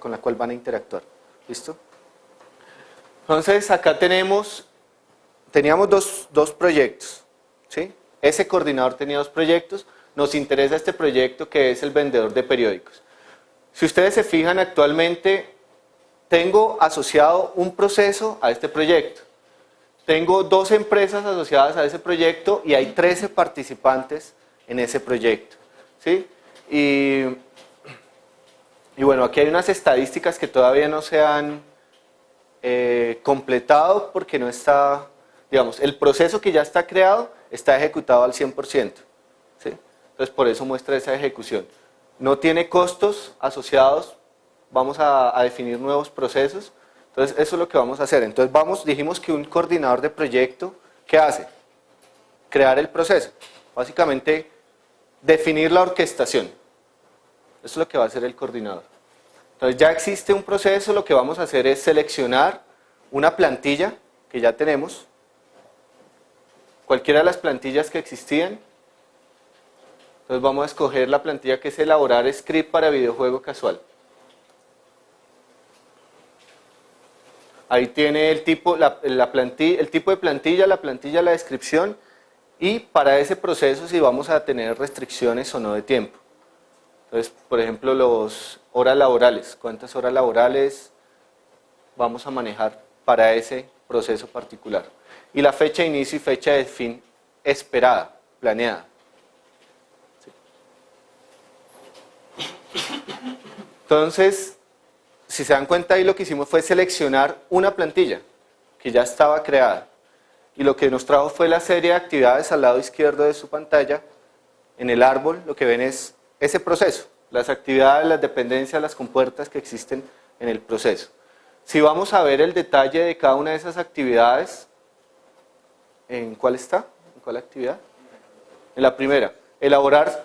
con la cual van a interactuar. ¿Listo? Entonces acá teníamos dos proyectos, ¿sí? Ese coordinador tenía dos proyectos, nos interesa este proyecto que es el vendedor de periódicos. Si ustedes se fijan actualmente, tengo asociado un proceso a este proyecto. Tengo 2 empresas asociadas a ese proyecto y hay 13 participantes en ese proyecto, ¿sí? Y bueno, aquí hay unas estadísticas que todavía no se han completado porque no está... Digamos, el proceso que ya está creado está ejecutado al 100%, ¿sí? Entonces por eso muestra esa ejecución. No tiene costos asociados, vamos a definir nuevos procesos, entonces eso es lo que vamos a hacer. Entonces dijimos que un coordinador de proyecto, ¿qué hace? Crear el proceso, básicamente definir la orquestación, eso es lo que va a hacer el coordinador. Entonces ya existe un proceso, lo que vamos a hacer es seleccionar una plantilla que ya tenemos, cualquiera de las plantillas que existían. Entonces vamos a escoger la plantilla que es elaborar script para videojuego casual. Ahí tiene el tipo, el tipo de plantilla, la descripción y para ese proceso si vamos a tener restricciones o no de tiempo. Entonces, por ejemplo, las horas laborales, cuántas horas laborales vamos a manejar para ese proceso particular. y la fecha de inicio y fecha de fin esperada, planeada. Entonces, si se dan cuenta ahí lo que hicimos fue seleccionar una plantilla que ya estaba creada y lo que nos trajo fue la serie de actividades al lado izquierdo de su pantalla. En el árbol lo que ven es ese proceso, las actividades, las dependencias, las compuertas que existen en el proceso. Si vamos a ver el detalle de cada una de esas actividades, ¿en cuál está? ¿En cuál actividad? En la primera, elaborar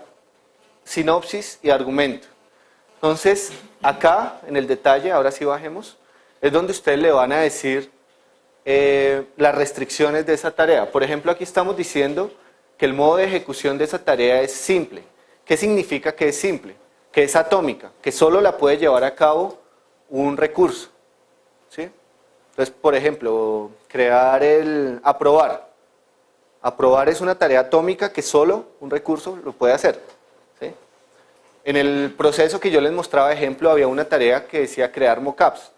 sinopsis y argumento. Entonces, acá en el detalle, ahora sí bajemos, es donde ustedes le van a decir las restricciones de esa tarea. Por ejemplo, aquí estamos diciendo que el modo de ejecución de esa tarea es simple. ¿Qué significa que es simple? Que es atómica, que solo la puede llevar a cabo un recurso. ¿Sí? Entonces, por ejemplo, aprobar. Aprobar es una tarea atómica que solo un recurso lo puede hacer. ¿Sí? En el proceso que yo les mostraba ejemplo, había una tarea que decía crear mockups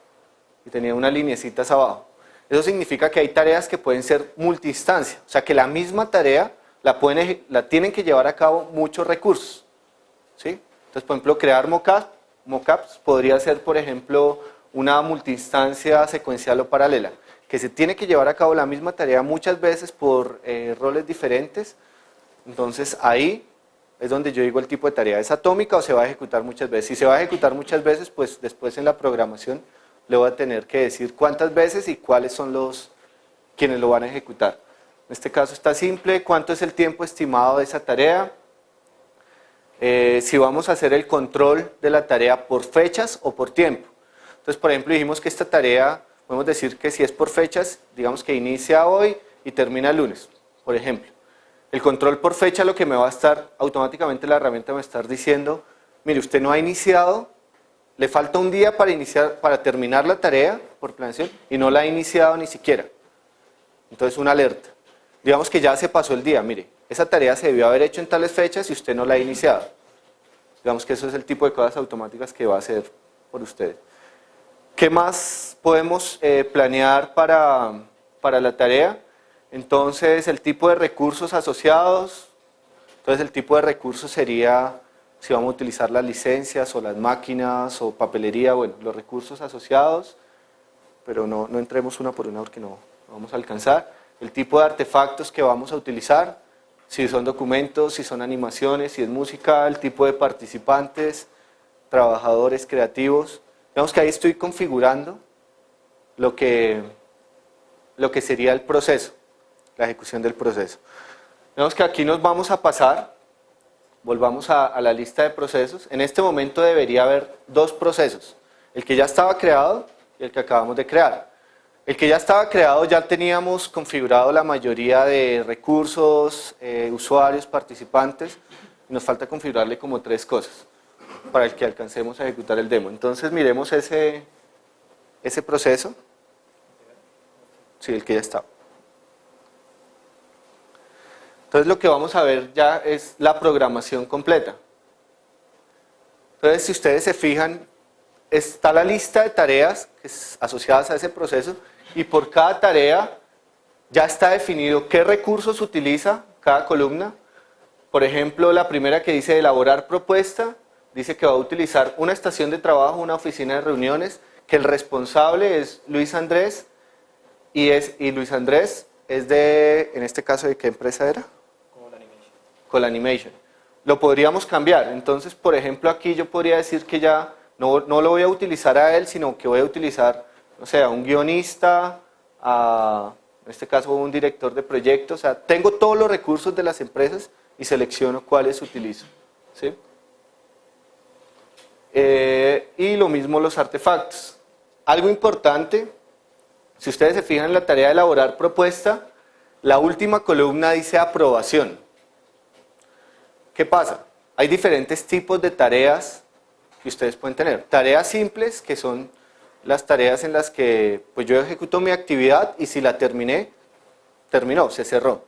y tenía unas lineecitas abajo. Eso significa que hay tareas que pueden ser multiinstancia, o sea que la misma tarea la tienen que llevar a cabo muchos recursos. ¿Sí? Entonces, por ejemplo, crear mockups podría ser, por ejemplo, una multiinstancia secuencial o paralela, que se tiene que llevar a cabo la misma tarea muchas veces por roles diferentes. Entonces, ahí es donde yo digo el tipo de tarea, ¿es atómica o se va a ejecutar muchas veces? Si se va a ejecutar muchas veces, pues después en la programación le voy a tener que decir cuántas veces y cuáles son quienes lo van a ejecutar. En este caso está simple, cuánto es el tiempo estimado de esa tarea, si vamos a hacer el control de la tarea por fechas o por tiempo. Entonces, por ejemplo, dijimos que esta tarea, podemos decir que si es por fechas, digamos que inicia hoy y termina el lunes, por ejemplo. El control por fecha lo que me va a estar, automáticamente la herramienta me va a estar diciendo, mire, usted no ha iniciado, le falta un día para terminar la tarea por planeación y no la ha iniciado ni siquiera. Entonces, una alerta. Digamos que ya se pasó el día, mire, esa tarea se debió haber hecho en tales fechas y usted no la ha iniciado. Digamos que eso es el tipo de cosas automáticas que va a hacer por ustedes. ¿Qué más podemos planear para la tarea? Entonces, el tipo de recursos asociados. Entonces, el tipo de recursos sería si vamos a utilizar las licencias o las máquinas o papelería, bueno, los recursos asociados, pero no entremos una por una porque no vamos a alcanzar. El tipo de artefactos que vamos a utilizar, si son documentos, si son animaciones, si es música, el tipo de participantes, trabajadores creativos. Digamos que ahí estoy configurando lo que sería el proceso, la ejecución del proceso. Digamos que aquí nos vamos a pasar. Volvamos a la lista de procesos. En este momento debería haber dos procesos, el que ya estaba creado y el que acabamos de crear. El que ya estaba creado ya teníamos configurado la mayoría de recursos, usuarios, participantes, y nos falta configurarle como 3 cosas para el que alcancemos a ejecutar el demo. Entonces miremos ese proceso. Sí, el que ya estaba. Entonces lo que vamos a ver ya es la programación completa. Entonces si ustedes se fijan, está la lista de tareas asociadas a ese proceso y por cada tarea ya está definido qué recursos utiliza cada columna. Por ejemplo, la primera que dice elaborar propuesta, dice que va a utilizar una estación de trabajo, una oficina de reuniones, que el responsable es Luis Andrés y Luis Andrés es de, en este caso, ¿de qué empresa era? Colanimation. Lo podríamos cambiar. Entonces, por ejemplo, aquí yo podría decir que ya no lo voy a utilizar a él, sino que voy a utilizar, no sé, a un guionista, en este caso un director de proyectos. O sea, tengo todos los recursos de las empresas y selecciono cuáles utilizo. ¿Sí? Y lo mismo los artefactos. Algo importante, si ustedes se fijan en la tarea de elaborar propuesta, la última columna dice aprobación. ¿Qué pasa? Hay diferentes tipos de tareas que ustedes pueden tener. Tareas simples, que son las tareas en las que pues yo ejecuto mi actividad y si la terminó, se cerró.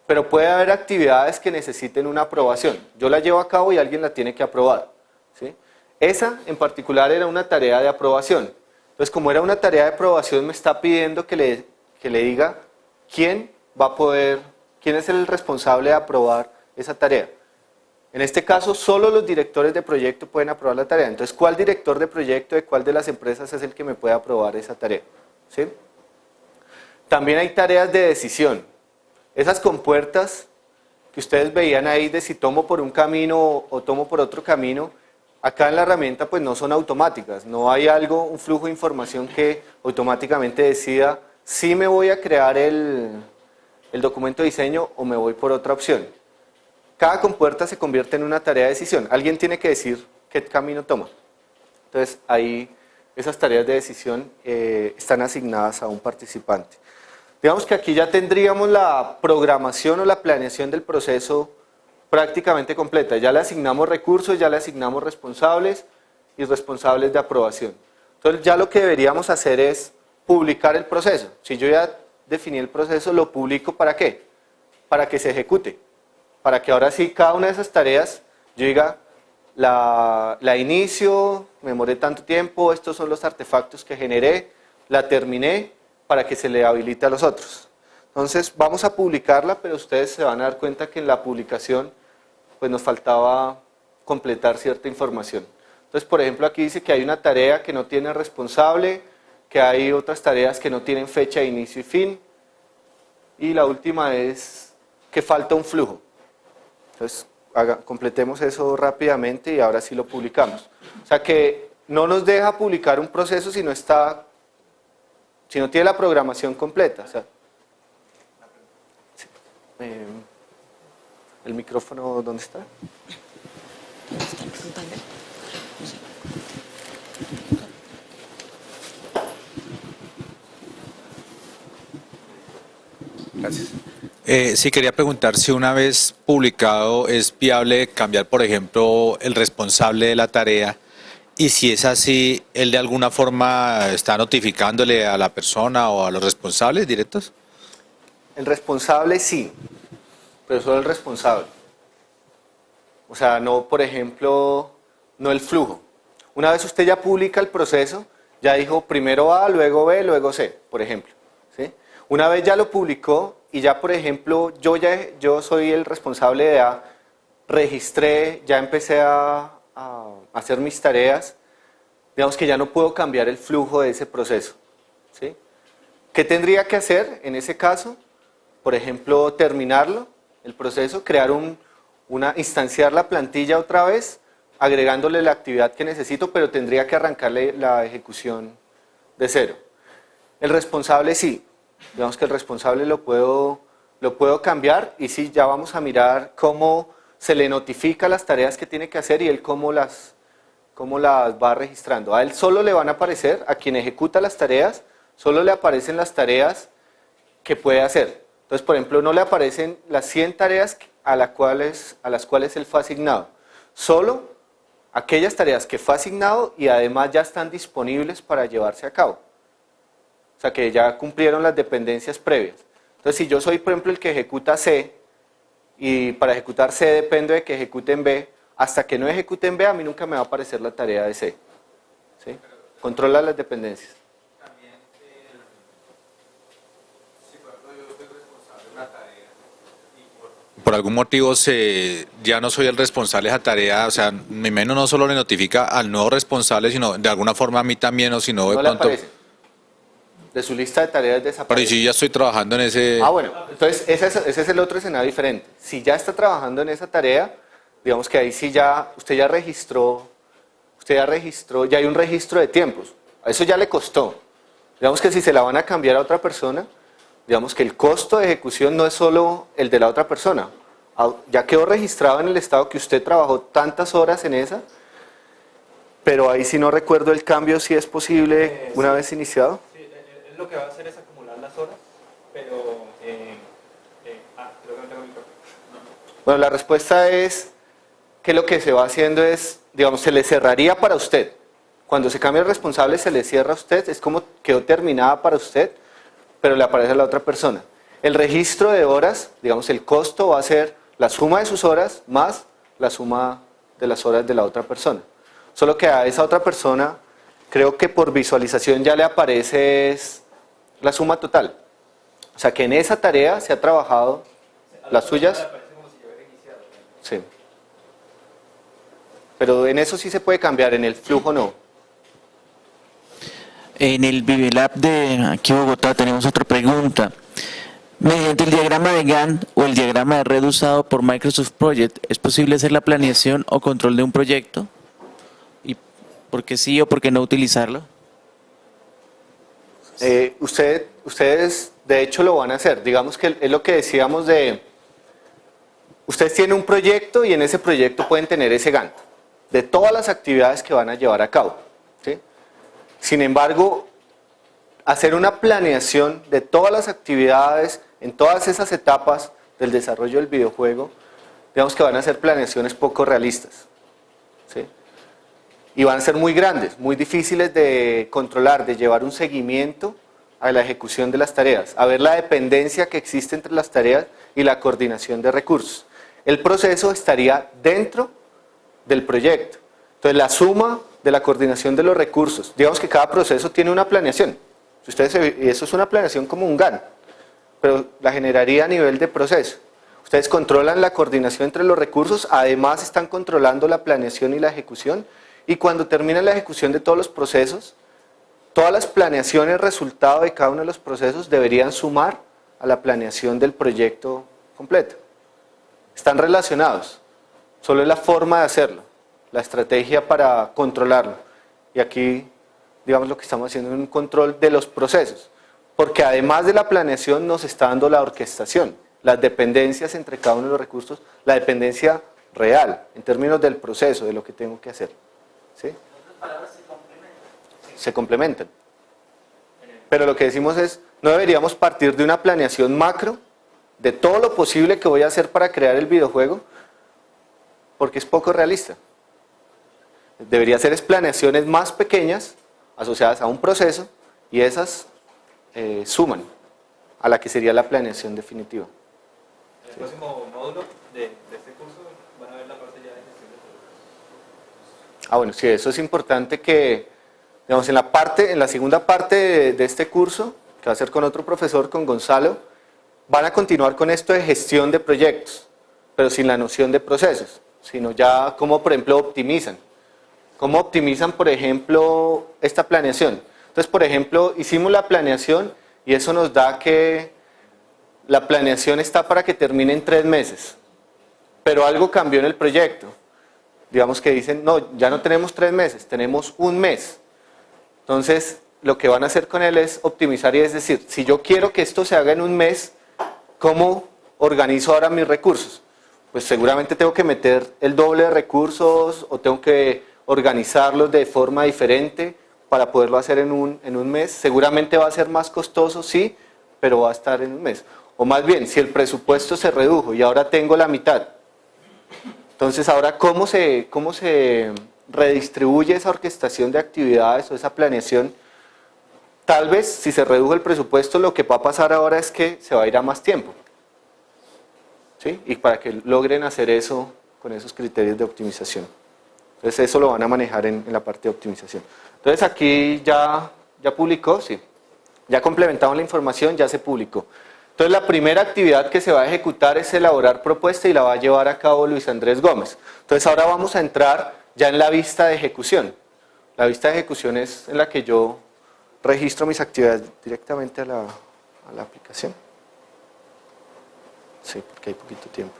Pero puede haber actividades que necesiten una aprobación. Yo la llevo a cabo y alguien la tiene que aprobar. ¿Sí? Esa en particular era una tarea de aprobación. Entonces, como era una tarea de aprobación, me está pidiendo que le diga quién es el responsable de aprobar esa tarea. En este caso, solo los directores de proyecto pueden aprobar la tarea. Entonces, ¿cuál director de proyecto de cuál de las empresas es el que me puede aprobar esa tarea? ¿Sí? También hay tareas de decisión. Esas compuertas que ustedes veían ahí de si tomo por un camino o tomo por otro camino, acá en la herramienta pues no son automáticas. No hay un flujo de información que automáticamente decida si me voy a crear el documento de diseño o me voy por otra opción. Cada compuerta se convierte en una tarea de decisión. Alguien tiene que decir qué camino toma. Entonces, ahí esas tareas de decisión están asignadas a un participante. Digamos que aquí ya tendríamos la programación o la planeación del proceso prácticamente completa. Ya le asignamos recursos, ya le asignamos responsables y responsables de aprobación. Entonces, ya lo que deberíamos hacer es publicar el proceso. Si yo ya definí el proceso, lo publico ¿para qué? Para que se ejecute. Para que ahora sí, cada una de esas tareas, yo diga, la inicio, me demoré tanto tiempo, estos son los artefactos que generé, la terminé, para que se le habilite a los otros. Entonces, vamos a publicarla, pero ustedes se van a dar cuenta que en la publicación pues nos faltaba completar cierta información. Entonces, por ejemplo, aquí dice que hay una tarea que no tiene responsable, que hay otras tareas que no tienen fecha de inicio y fin, y la última es que falta un flujo. Entonces, completemos eso rápidamente y ahora sí lo publicamos. O sea que no nos deja publicar un proceso si no tiene la programación completa. O sea, ¿el micrófono dónde está? Gracias. Sí, quería preguntar si una vez publicado es viable cambiar, por ejemplo, el responsable de la tarea, y si es así, ¿él de alguna forma está notificándole a la persona o a los responsables directos? El responsable sí, pero solo el responsable. O sea, no, por ejemplo, no el flujo. Una vez usted ya publica el proceso, ya dijo primero A, luego B, luego C, por ejemplo. ¿Sí? Una vez ya lo publicó y ya, por ejemplo, yo soy el responsable de A, registré, ya empecé a hacer mis tareas, digamos que ya no puedo cambiar el flujo de ese proceso. ¿Sí? ¿Qué tendría que hacer en ese caso? Por ejemplo, terminarlo, el proceso, instanciar la plantilla otra vez, agregándole la actividad que necesito, pero tendría que arrancarle la ejecución de cero. El responsable sí, digamos que el responsable lo puedo cambiar y sí, ya vamos a mirar cómo se le notifica las tareas que tiene que hacer y él cómo las va registrando. A él solo le van a aparecer, a quien ejecuta las tareas, solo le aparecen las tareas que puede hacer. Entonces, por ejemplo, no le aparecen las 100 tareas a las cuales él fue asignado. Solo aquellas tareas que fue asignado y además ya están disponibles para llevarse a cabo. O sea, que ya cumplieron las dependencias previas. Entonces, si yo soy, por ejemplo, el que ejecuta C, y para ejecutar C depende de que ejecuten B, hasta que no ejecuten B, a mí nunca me va a aparecer la tarea de C. ¿Sí? Controla las dependencias. Por algún motivo ya no soy el responsable de esa tarea, o sea, mi menos no solo le notifica al nuevo responsable, sino de alguna forma a mí también, o si no, de No le pronto... aparece. De su lista de tareas desaparece. Pero ¿y si ya estoy trabajando en ese...? Ah, bueno, entonces ese es el otro escenario diferente. Si ya está trabajando en esa tarea, digamos que ahí sí usted ya registró, ya hay un registro de tiempos. A eso ya le costó. Digamos que si se la van a cambiar a otra persona, digamos que el costo de ejecución no es solo el de la otra persona. Ya quedó registrado en el estado que usted trabajó tantas horas en esa, pero ahí sí no recuerdo el cambio, si es posible una vez iniciado. Lo que va a hacer es acumular las horas, pero creo que no tengo el micrófono. Bueno, la respuesta es que lo que se va haciendo es, digamos, se le cerraría para usted. Cuando se cambia el responsable se le cierra a usted, es como quedó terminada para usted, pero le aparece a la otra persona. El registro de horas, digamos, el costo va a ser la suma de sus horas más la suma de las horas de la otra persona. Solo que a esa otra persona, creo que por visualización ya le aparece la suma total. O sea, que en esa tarea se ha trabajado las suyas. Sí. Pero en eso sí se puede cambiar, en el flujo no. En el ViveLab de aquí Bogotá tenemos otra pregunta. Mediante el diagrama de Gantt o el diagrama de red usado por Microsoft Project, ¿es posible hacer la planeación o control de un proyecto? ¿Y por qué sí o por qué no utilizarlo? Ustedes de hecho lo van a hacer. Digamos que es lo que decíamos de... Ustedes tienen un proyecto y en ese proyecto pueden tener ese Gantt de todas las actividades que van a llevar a cabo, ¿sí? Sin embargo, hacer una planeación de todas las actividades en todas esas etapas del desarrollo del videojuego, digamos que van a ser planeaciones poco realistas, ¿sí? Y van a ser muy grandes, muy difíciles de controlar, de llevar un seguimiento a la ejecución de las tareas, a ver la dependencia que existe entre las tareas y la coordinación de recursos. El proceso estaría dentro del proyecto. Entonces la suma de la coordinación de los recursos, digamos que cada proceso tiene una planeación. Y eso es una planeación como un Gantt, pero la generaría a nivel de proceso. Ustedes controlan la coordinación entre los recursos, además están controlando la planeación y la ejecución, y cuando termina la ejecución de todos los procesos, todas las planeaciones resultado de cada uno de los procesos deberían sumar a la planeación del proyecto completo. Están relacionados, solo es la forma de hacerlo, la estrategia para controlarlo. Y aquí, digamos, lo que estamos haciendo es un control de los procesos, porque además de la planeación nos está dando la orquestación, las dependencias entre cada uno de los recursos, la dependencia real, en términos del proceso, de lo que tengo que hacer. ¿Sí? Se complementan. Pero lo que decimos es, no deberíamos partir de una planeación macro, de todo lo posible que voy a hacer para crear el videojuego, porque es poco realista. Debería ser planeaciones más pequeñas, asociadas a un proceso, y esas suman a la que sería la planeación definitiva. En el próximo módulo de este curso van a ver la parte ya de gestión de proyectos. Bueno, sí, eso es importante que, digamos, en la segunda parte de este curso, que va a ser con otro profesor, con Gonzalo, van a continuar con esto de gestión de proyectos, pero sin la noción de procesos, sino ya cómo, por ejemplo, optimizan. ¿Cómo optimizan, por ejemplo, esta planeación? Entonces, por ejemplo, hicimos la planeación y eso nos da que la planeación está para que termine en 3 meses, pero algo cambió en el proyecto. Digamos que dicen, no, ya no tenemos 3 meses, tenemos 1 mes. Entonces, lo que van a hacer con él es optimizar y es decir, si yo quiero que esto se haga en 1 mes, ¿cómo organizo ahora mis recursos? Pues seguramente tengo que meter el doble de recursos o tengo que organizarlos de forma diferente para poderlo hacer en un mes. Seguramente va a ser más costoso, sí, pero va a estar en 1 mes. O más bien, si el presupuesto se redujo y ahora tengo la mitad, entonces ahora ¿cómo se redistribuye esa orquestación de actividades o esa planeación? Tal vez, si se redujo el presupuesto, lo que va a pasar ahora es que se va a ir a más tiempo. ¿Sí? Y para que logren hacer eso con esos criterios de optimización. Entonces eso lo van a manejar en la parte de optimización. Entonces aquí ya publicó, sí. Ya complementamos la información, ya se publicó. Entonces la primera actividad que se va a ejecutar es elaborar propuesta y la va a llevar a cabo Luis Andrés Gómez. Entonces ahora vamos a entrar ya en la vista de ejecución. La vista de ejecución es en la que yo registro mis actividades directamente a la aplicación. Sí, porque hay poquito tiempo.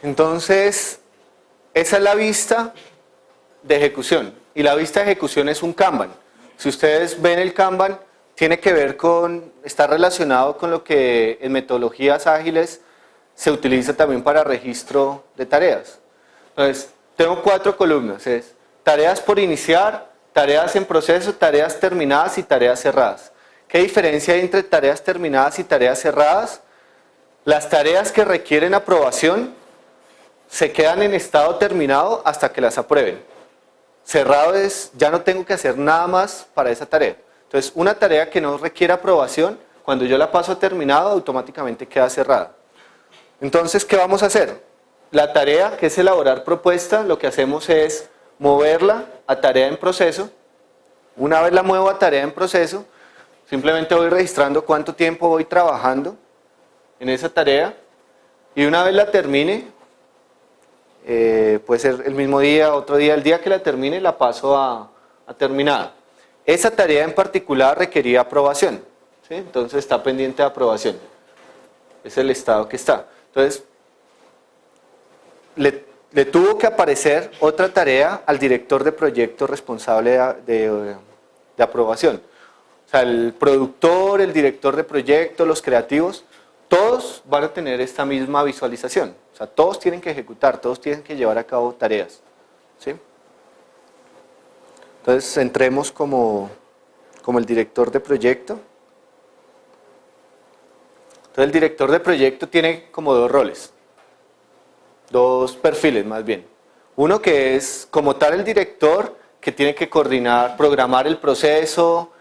Entonces, esa es la vista de ejecución. Y la vista de ejecución es un Kanban. Si ustedes ven el Kanban, tiene que ver está relacionado con lo que en metodologías ágiles se utiliza también para registro de tareas. Entonces, tengo 4 columnas. Es tareas por iniciar, tareas en proceso, tareas terminadas y tareas cerradas. ¿Qué diferencia hay entre tareas terminadas y tareas cerradas? Las tareas que requieren aprobación se quedan en estado terminado hasta que las aprueben. Cerrado es, ya no tengo que hacer nada más para esa tarea. Entonces, una tarea que no requiere aprobación, cuando yo la paso a terminado, automáticamente queda cerrada. Entonces, ¿qué vamos a hacer? la tarea, que es elaborar propuesta, lo que hacemos es moverla a tarea en proceso. Una vez la muevo a tarea en proceso, simplemente voy registrando cuánto tiempo voy trabajando en esa tarea y una vez la termine, puede ser el mismo día, otro día, el día que la termine la paso a terminada. Esa tarea en particular requería aprobación, ¿sí? Entonces está pendiente de aprobación. Es el estado que está. Entonces, le tuvo que aparecer otra tarea al director de proyecto responsable de aprobación. O sea, el productor, el director de proyecto, los creativos, todos van a tener esta misma visualización. O sea, todos tienen que ejecutar, todos tienen que llevar a cabo tareas, ¿sí? Entonces, entremos como el director de proyecto. Entonces, el director de proyecto tiene como dos roles, dos perfiles más bien. Uno que es como tal el director que tiene que coordinar, programar el proceso,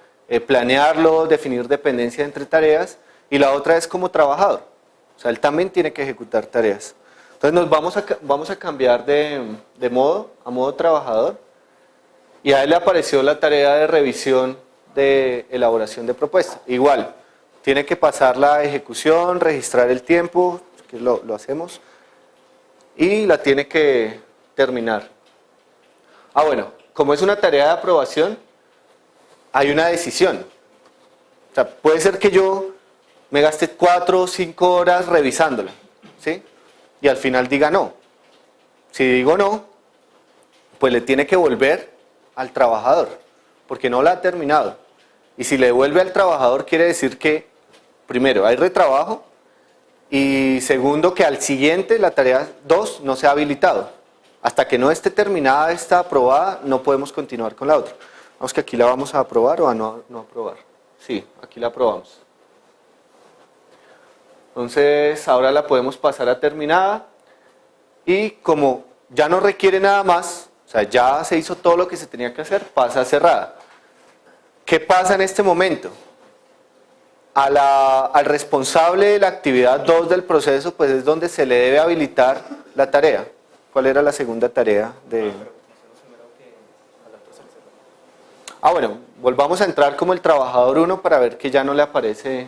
planearlo, definir dependencia entre tareas, y la otra es como trabajador. O sea, él también tiene que ejecutar tareas. Entonces nos vamos a cambiar de modo a modo trabajador, y a él le apareció la tarea de revisión de elaboración de propuesta. Igual, tiene que pasar la ejecución, registrar el tiempo, que lo hacemos, y la tiene que terminar. Bueno, como es una tarea de aprobación, hay una decisión. O sea, puede ser que yo me gaste 4 o 5 horas revisándola, ¿sí? Y al final diga no. Si digo no, pues le tiene que volver al trabajador, porque no la ha terminado. Y si le devuelve al trabajador quiere decir que, primero, hay retrabajo, y segundo, que al siguiente, la tarea 2, no se ha habilitado. Hasta que no esté terminada, está aprobada, no podemos continuar con la otra. Vamos que aquí la vamos a aprobar o a no aprobar. Sí, aquí la aprobamos. Entonces, ahora la podemos pasar a terminada. Y como ya no requiere nada más, o sea, ya se hizo todo lo que se tenía que hacer, pasa a cerrada. ¿Qué pasa en este momento? Al responsable de la actividad 2 del proceso, pues es donde se le debe habilitar la tarea. ¿Cuál era la segunda tarea de...? Bueno, volvamos a entrar como el trabajador 1 para ver que ya no le aparece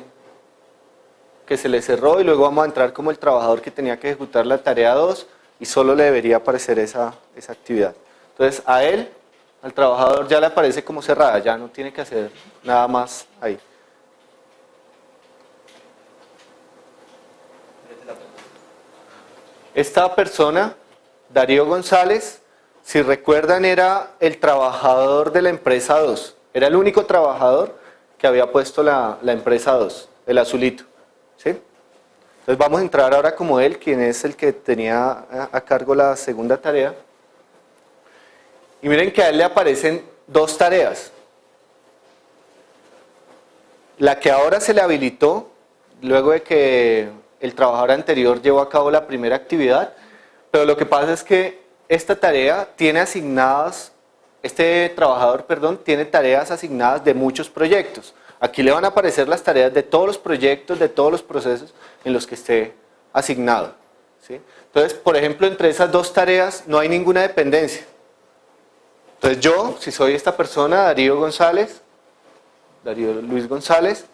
que se le cerró, y luego vamos a entrar como el trabajador que tenía que ejecutar la tarea 2 y solo le debería aparecer esa actividad. Entonces a él, al trabajador, ya le aparece como cerrada, ya no tiene que hacer nada más ahí. Esta persona, Darío González, si recuerdan, era el trabajador de la empresa 2. Era el único trabajador que había puesto la empresa 2, el azulito, ¿sí? Entonces vamos a entrar ahora como él, quien es el que tenía a cargo la segunda tarea. Y miren que a él le aparecen 2 tareas. La que ahora se le habilitó, luego de que el trabajador anterior llevó a cabo la primera actividad, pero lo que pasa es que esta tarea tiene asignadas, este trabajador, perdón, tiene tareas asignadas de muchos proyectos. Aquí le van a aparecer las tareas de todos los proyectos, de todos los procesos en los que esté asignado, ¿sí? Entonces, por ejemplo, entre esas 2 tareas no hay ninguna dependencia. Entonces yo, si soy esta persona, Darío Luis González,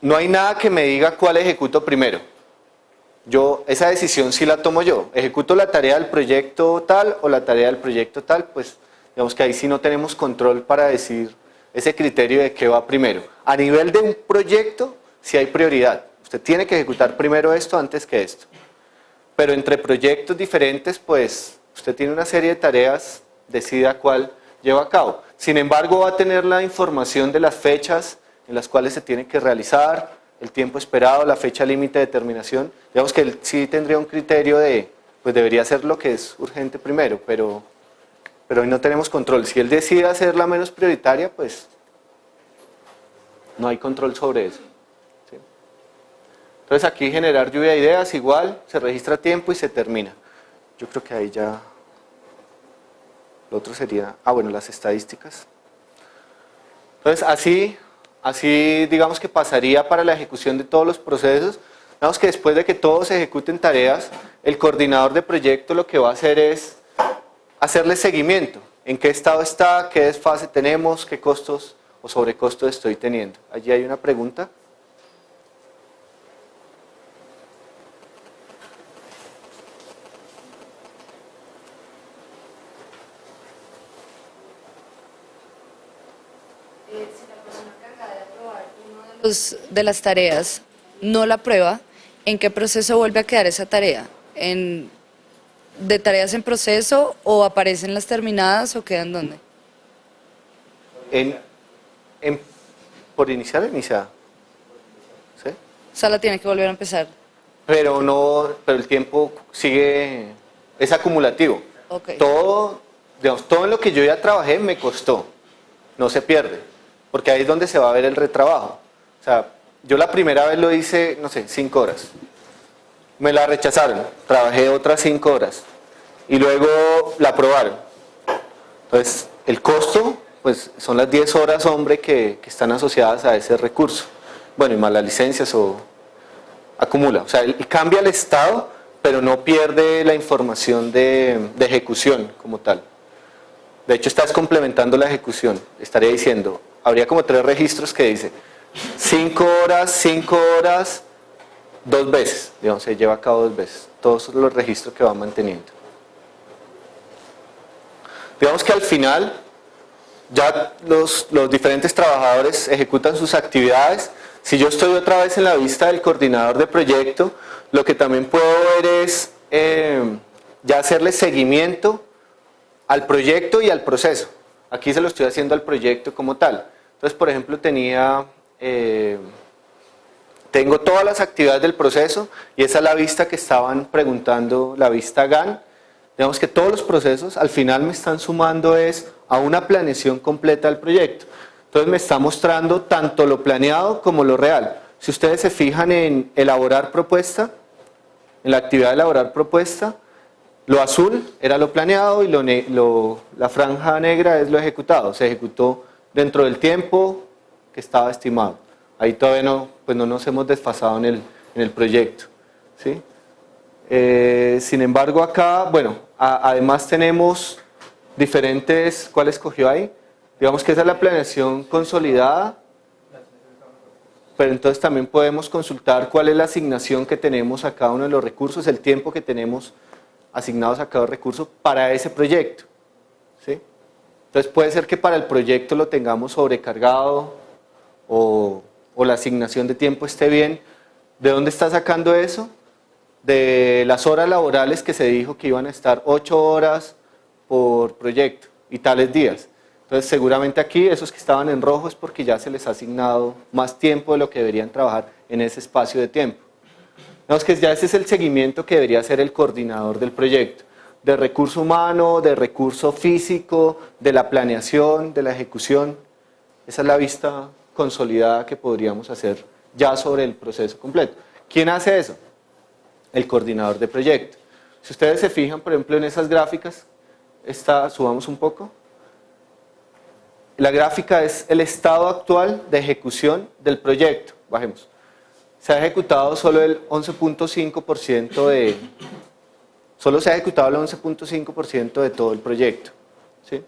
no hay nada que me diga cuál ejecuto primero. Esa decisión sí la tomo yo. Ejecuto la tarea del proyecto tal o la tarea del proyecto tal, pues digamos que ahí sí no tenemos control para decir ese criterio de qué va primero. A nivel de un proyecto, sí hay prioridad. Usted tiene que ejecutar primero esto antes que esto. Pero entre proyectos diferentes, pues usted tiene una serie de tareas, decida cuál lleva a cabo. Sin embargo, va a tener la información de las fechas en las cuales se tiene que realizar, el tiempo esperado, la fecha límite de terminación. Digamos que él sí tendría un criterio de, pues debería hacer lo que es urgente primero, pero hoy no tenemos control. Si él decide hacerla menos prioritaria, pues no hay control sobre eso, ¿sí? Entonces aquí generar lluvia de ideas, igual, se registra tiempo y se termina. Yo creo que ahí ya, lo otro sería, bueno, las estadísticas. Entonces así digamos que pasaría para la ejecución de todos los procesos. Digamos que después de que todos ejecuten tareas, el coordinador de proyecto lo que va a hacer es hacerle seguimiento. ¿En qué estado está? ¿Qué desfase tenemos? ¿Qué costos o sobrecostos estoy teniendo? Allí hay una pregunta. Si la persona encargada de aprobar de las tareas no la aprueba, ¿en qué proceso vuelve a quedar esa tarea? ¿De tareas en proceso o aparecen las terminadas o quedan dónde? Por iniciar, iniciada. ¿Sí? O sea, la tiene que volver a empezar. Pero el tiempo sigue, es acumulativo. Ok. Todo en lo que yo ya trabajé me costó, no se pierde, porque ahí es donde se va a ver el retrabajo. O sea, yo la primera vez lo hice, no sé, 5 horas. Me la rechazaron, trabajé otras 5 horas y luego la aprobaron. Entonces, el costo, pues son las 10 horas, hombre, que están asociadas a ese recurso. Bueno, y más las licencias o acumula. O sea, cambia el estado, pero no pierde la información de ejecución como tal. De hecho, estás complementando la ejecución. Estaría diciendo, habría como 3 registros que dice 5 horas, 2 veces. Digamos, se lleva a cabo 2 veces. Todos los registros que va manteniendo. Digamos que al final, ya los diferentes trabajadores ejecutan sus actividades. Si yo estoy otra vez en la vista del coordinador de proyecto, lo que también puedo ver es ya hacerle seguimiento al proyecto y al proceso. Aquí se lo estoy haciendo al proyecto como tal. Entonces, por ejemplo, tengo todas las actividades del proceso y esa es la vista que estaban preguntando, la vista GAN. Digamos que todos los procesos al final me están sumando a una planeación completa del proyecto. Entonces me está mostrando tanto lo planeado como lo real. Si ustedes se fijan en elaborar propuesta, en la actividad de elaborar propuesta, lo azul era lo planeado y la franja negra es lo ejecutado. Se ejecutó dentro del tiempo que estaba estimado. Ahí todavía no nos hemos desfasado en el proyecto. ¿Sí? Sin embargo acá, bueno, además tenemos diferentes, ¿cuál escogió ahí? Digamos que esa es la planeación consolidada, pero entonces también podemos consultar cuál es la asignación que tenemos a cada uno de los recursos, el tiempo que tenemos asignados a cada recurso para ese proyecto. ¿Sí? Entonces puede ser que para el proyecto lo tengamos sobrecargado o la asignación de tiempo esté bien. ¿De dónde está sacando eso? De las horas laborales que se dijo que iban a estar 8 horas por proyecto y tales días. Entonces seguramente aquí esos que estaban en rojo es porque ya se les ha asignado más tiempo de lo que deberían trabajar en ese espacio de tiempo. Vemos que ya ese es el seguimiento que debería hacer el coordinador del proyecto, de recurso humano, de recurso físico, de la planeación, de la ejecución. Esa es la vista consolidada que podríamos hacer ya sobre el proceso completo. ¿Quién hace eso? El coordinador de proyecto. Si ustedes se fijan, por ejemplo, en esas gráficas, subamos un poco. La gráfica es el estado actual de ejecución del proyecto. Bajemos. Se ha ejecutado solo el 11.5% solo se ha ejecutado el 11.5% de todo el proyecto. ¿Sí?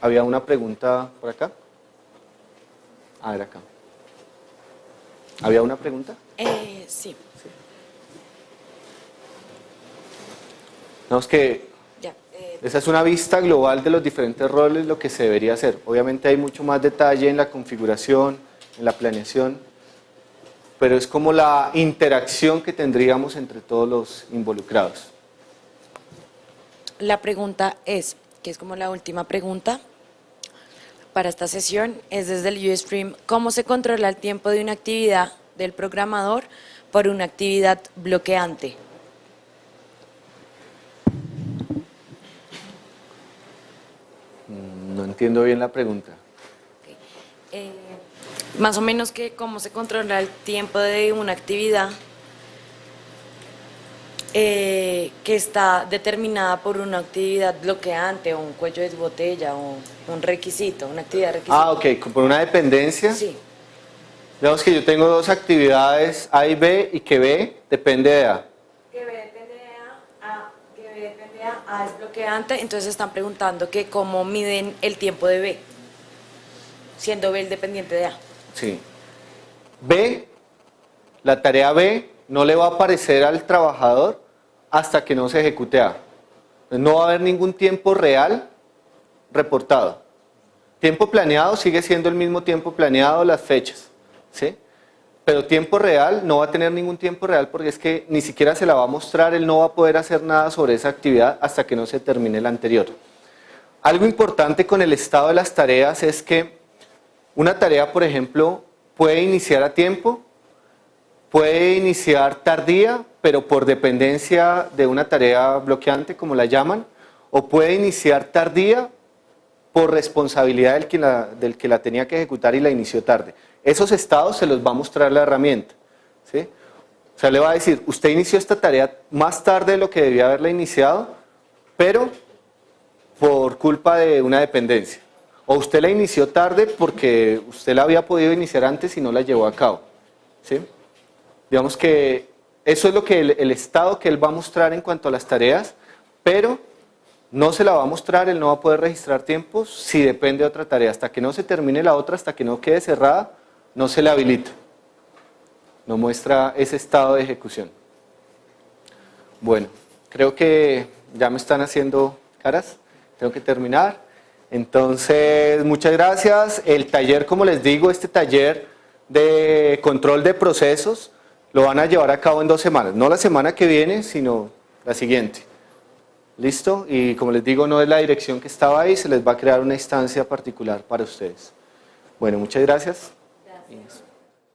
¿Había una pregunta por acá? A ver acá. ¿Había una pregunta? Sí. Vemos que esa es una vista global de los diferentes roles, lo que se debería hacer. Obviamente hay mucho más detalle en la configuración, en la planeación, pero es como la interacción que tendríamos entre todos los involucrados. La pregunta es, que es como la última pregunta para esta sesión, es desde el Ustream, ¿cómo se controla el tiempo de una actividad del programador por una actividad bloqueante? No entiendo bien la pregunta. Más o menos que cómo se controla el tiempo de una actividad que está determinada por una actividad bloqueante o un cuello de botella o un requisito, una actividad requisito. Ah, ok, por una dependencia. Sí. Digamos que yo tengo dos actividades A y B y que B depende de A. Que B depende de A, que B depende de A es bloqueante, entonces están preguntando que cómo miden el tiempo de B, siendo B el dependiente de A. Sí. B, la tarea B no le va a aparecer al trabajador hasta que no se ejecute A. No va a haber ningún tiempo real reportado. Tiempo planeado sigue siendo el mismo tiempo planeado, las fechas, ¿sí? Pero tiempo real no va a tener ningún tiempo real porque es que ni siquiera se la va a mostrar, él no va a poder hacer nada sobre esa actividad hasta que no se termine la anterior. Algo importante con el estado de las tareas es que una tarea, por ejemplo, puede iniciar a tiempo, puede iniciar tardía, pero por dependencia de una tarea bloqueante, como la llaman, o puede iniciar tardía por responsabilidad del que la tenía que ejecutar y la inició tarde. Esos estados se los va a mostrar la herramienta, ¿sí? O sea, le va a decir, usted inició esta tarea más tarde de lo que debía haberla iniciado, pero por culpa de una dependencia. O usted la inició tarde porque usted la había podido iniciar antes y no la llevó a cabo, ¿sí? Digamos que eso es lo que el estado que él va a mostrar en cuanto a las tareas, pero no se la va a mostrar, él no va a poder registrar tiempos si depende de otra tarea. Hasta que no se termine la otra, hasta que no quede cerrada, no se le habilita. No muestra ese estado de ejecución. Bueno, creo que ya me están haciendo caras, tengo que terminar. Entonces, muchas gracias. El taller, como les digo, este taller de control de procesos, lo van a llevar a cabo en 2 semanas. No la semana que viene, sino la siguiente. ¿Listo? Y como les digo, no es la dirección que estaba ahí, se les va a crear una instancia particular para ustedes. Bueno, muchas gracias. Gracias.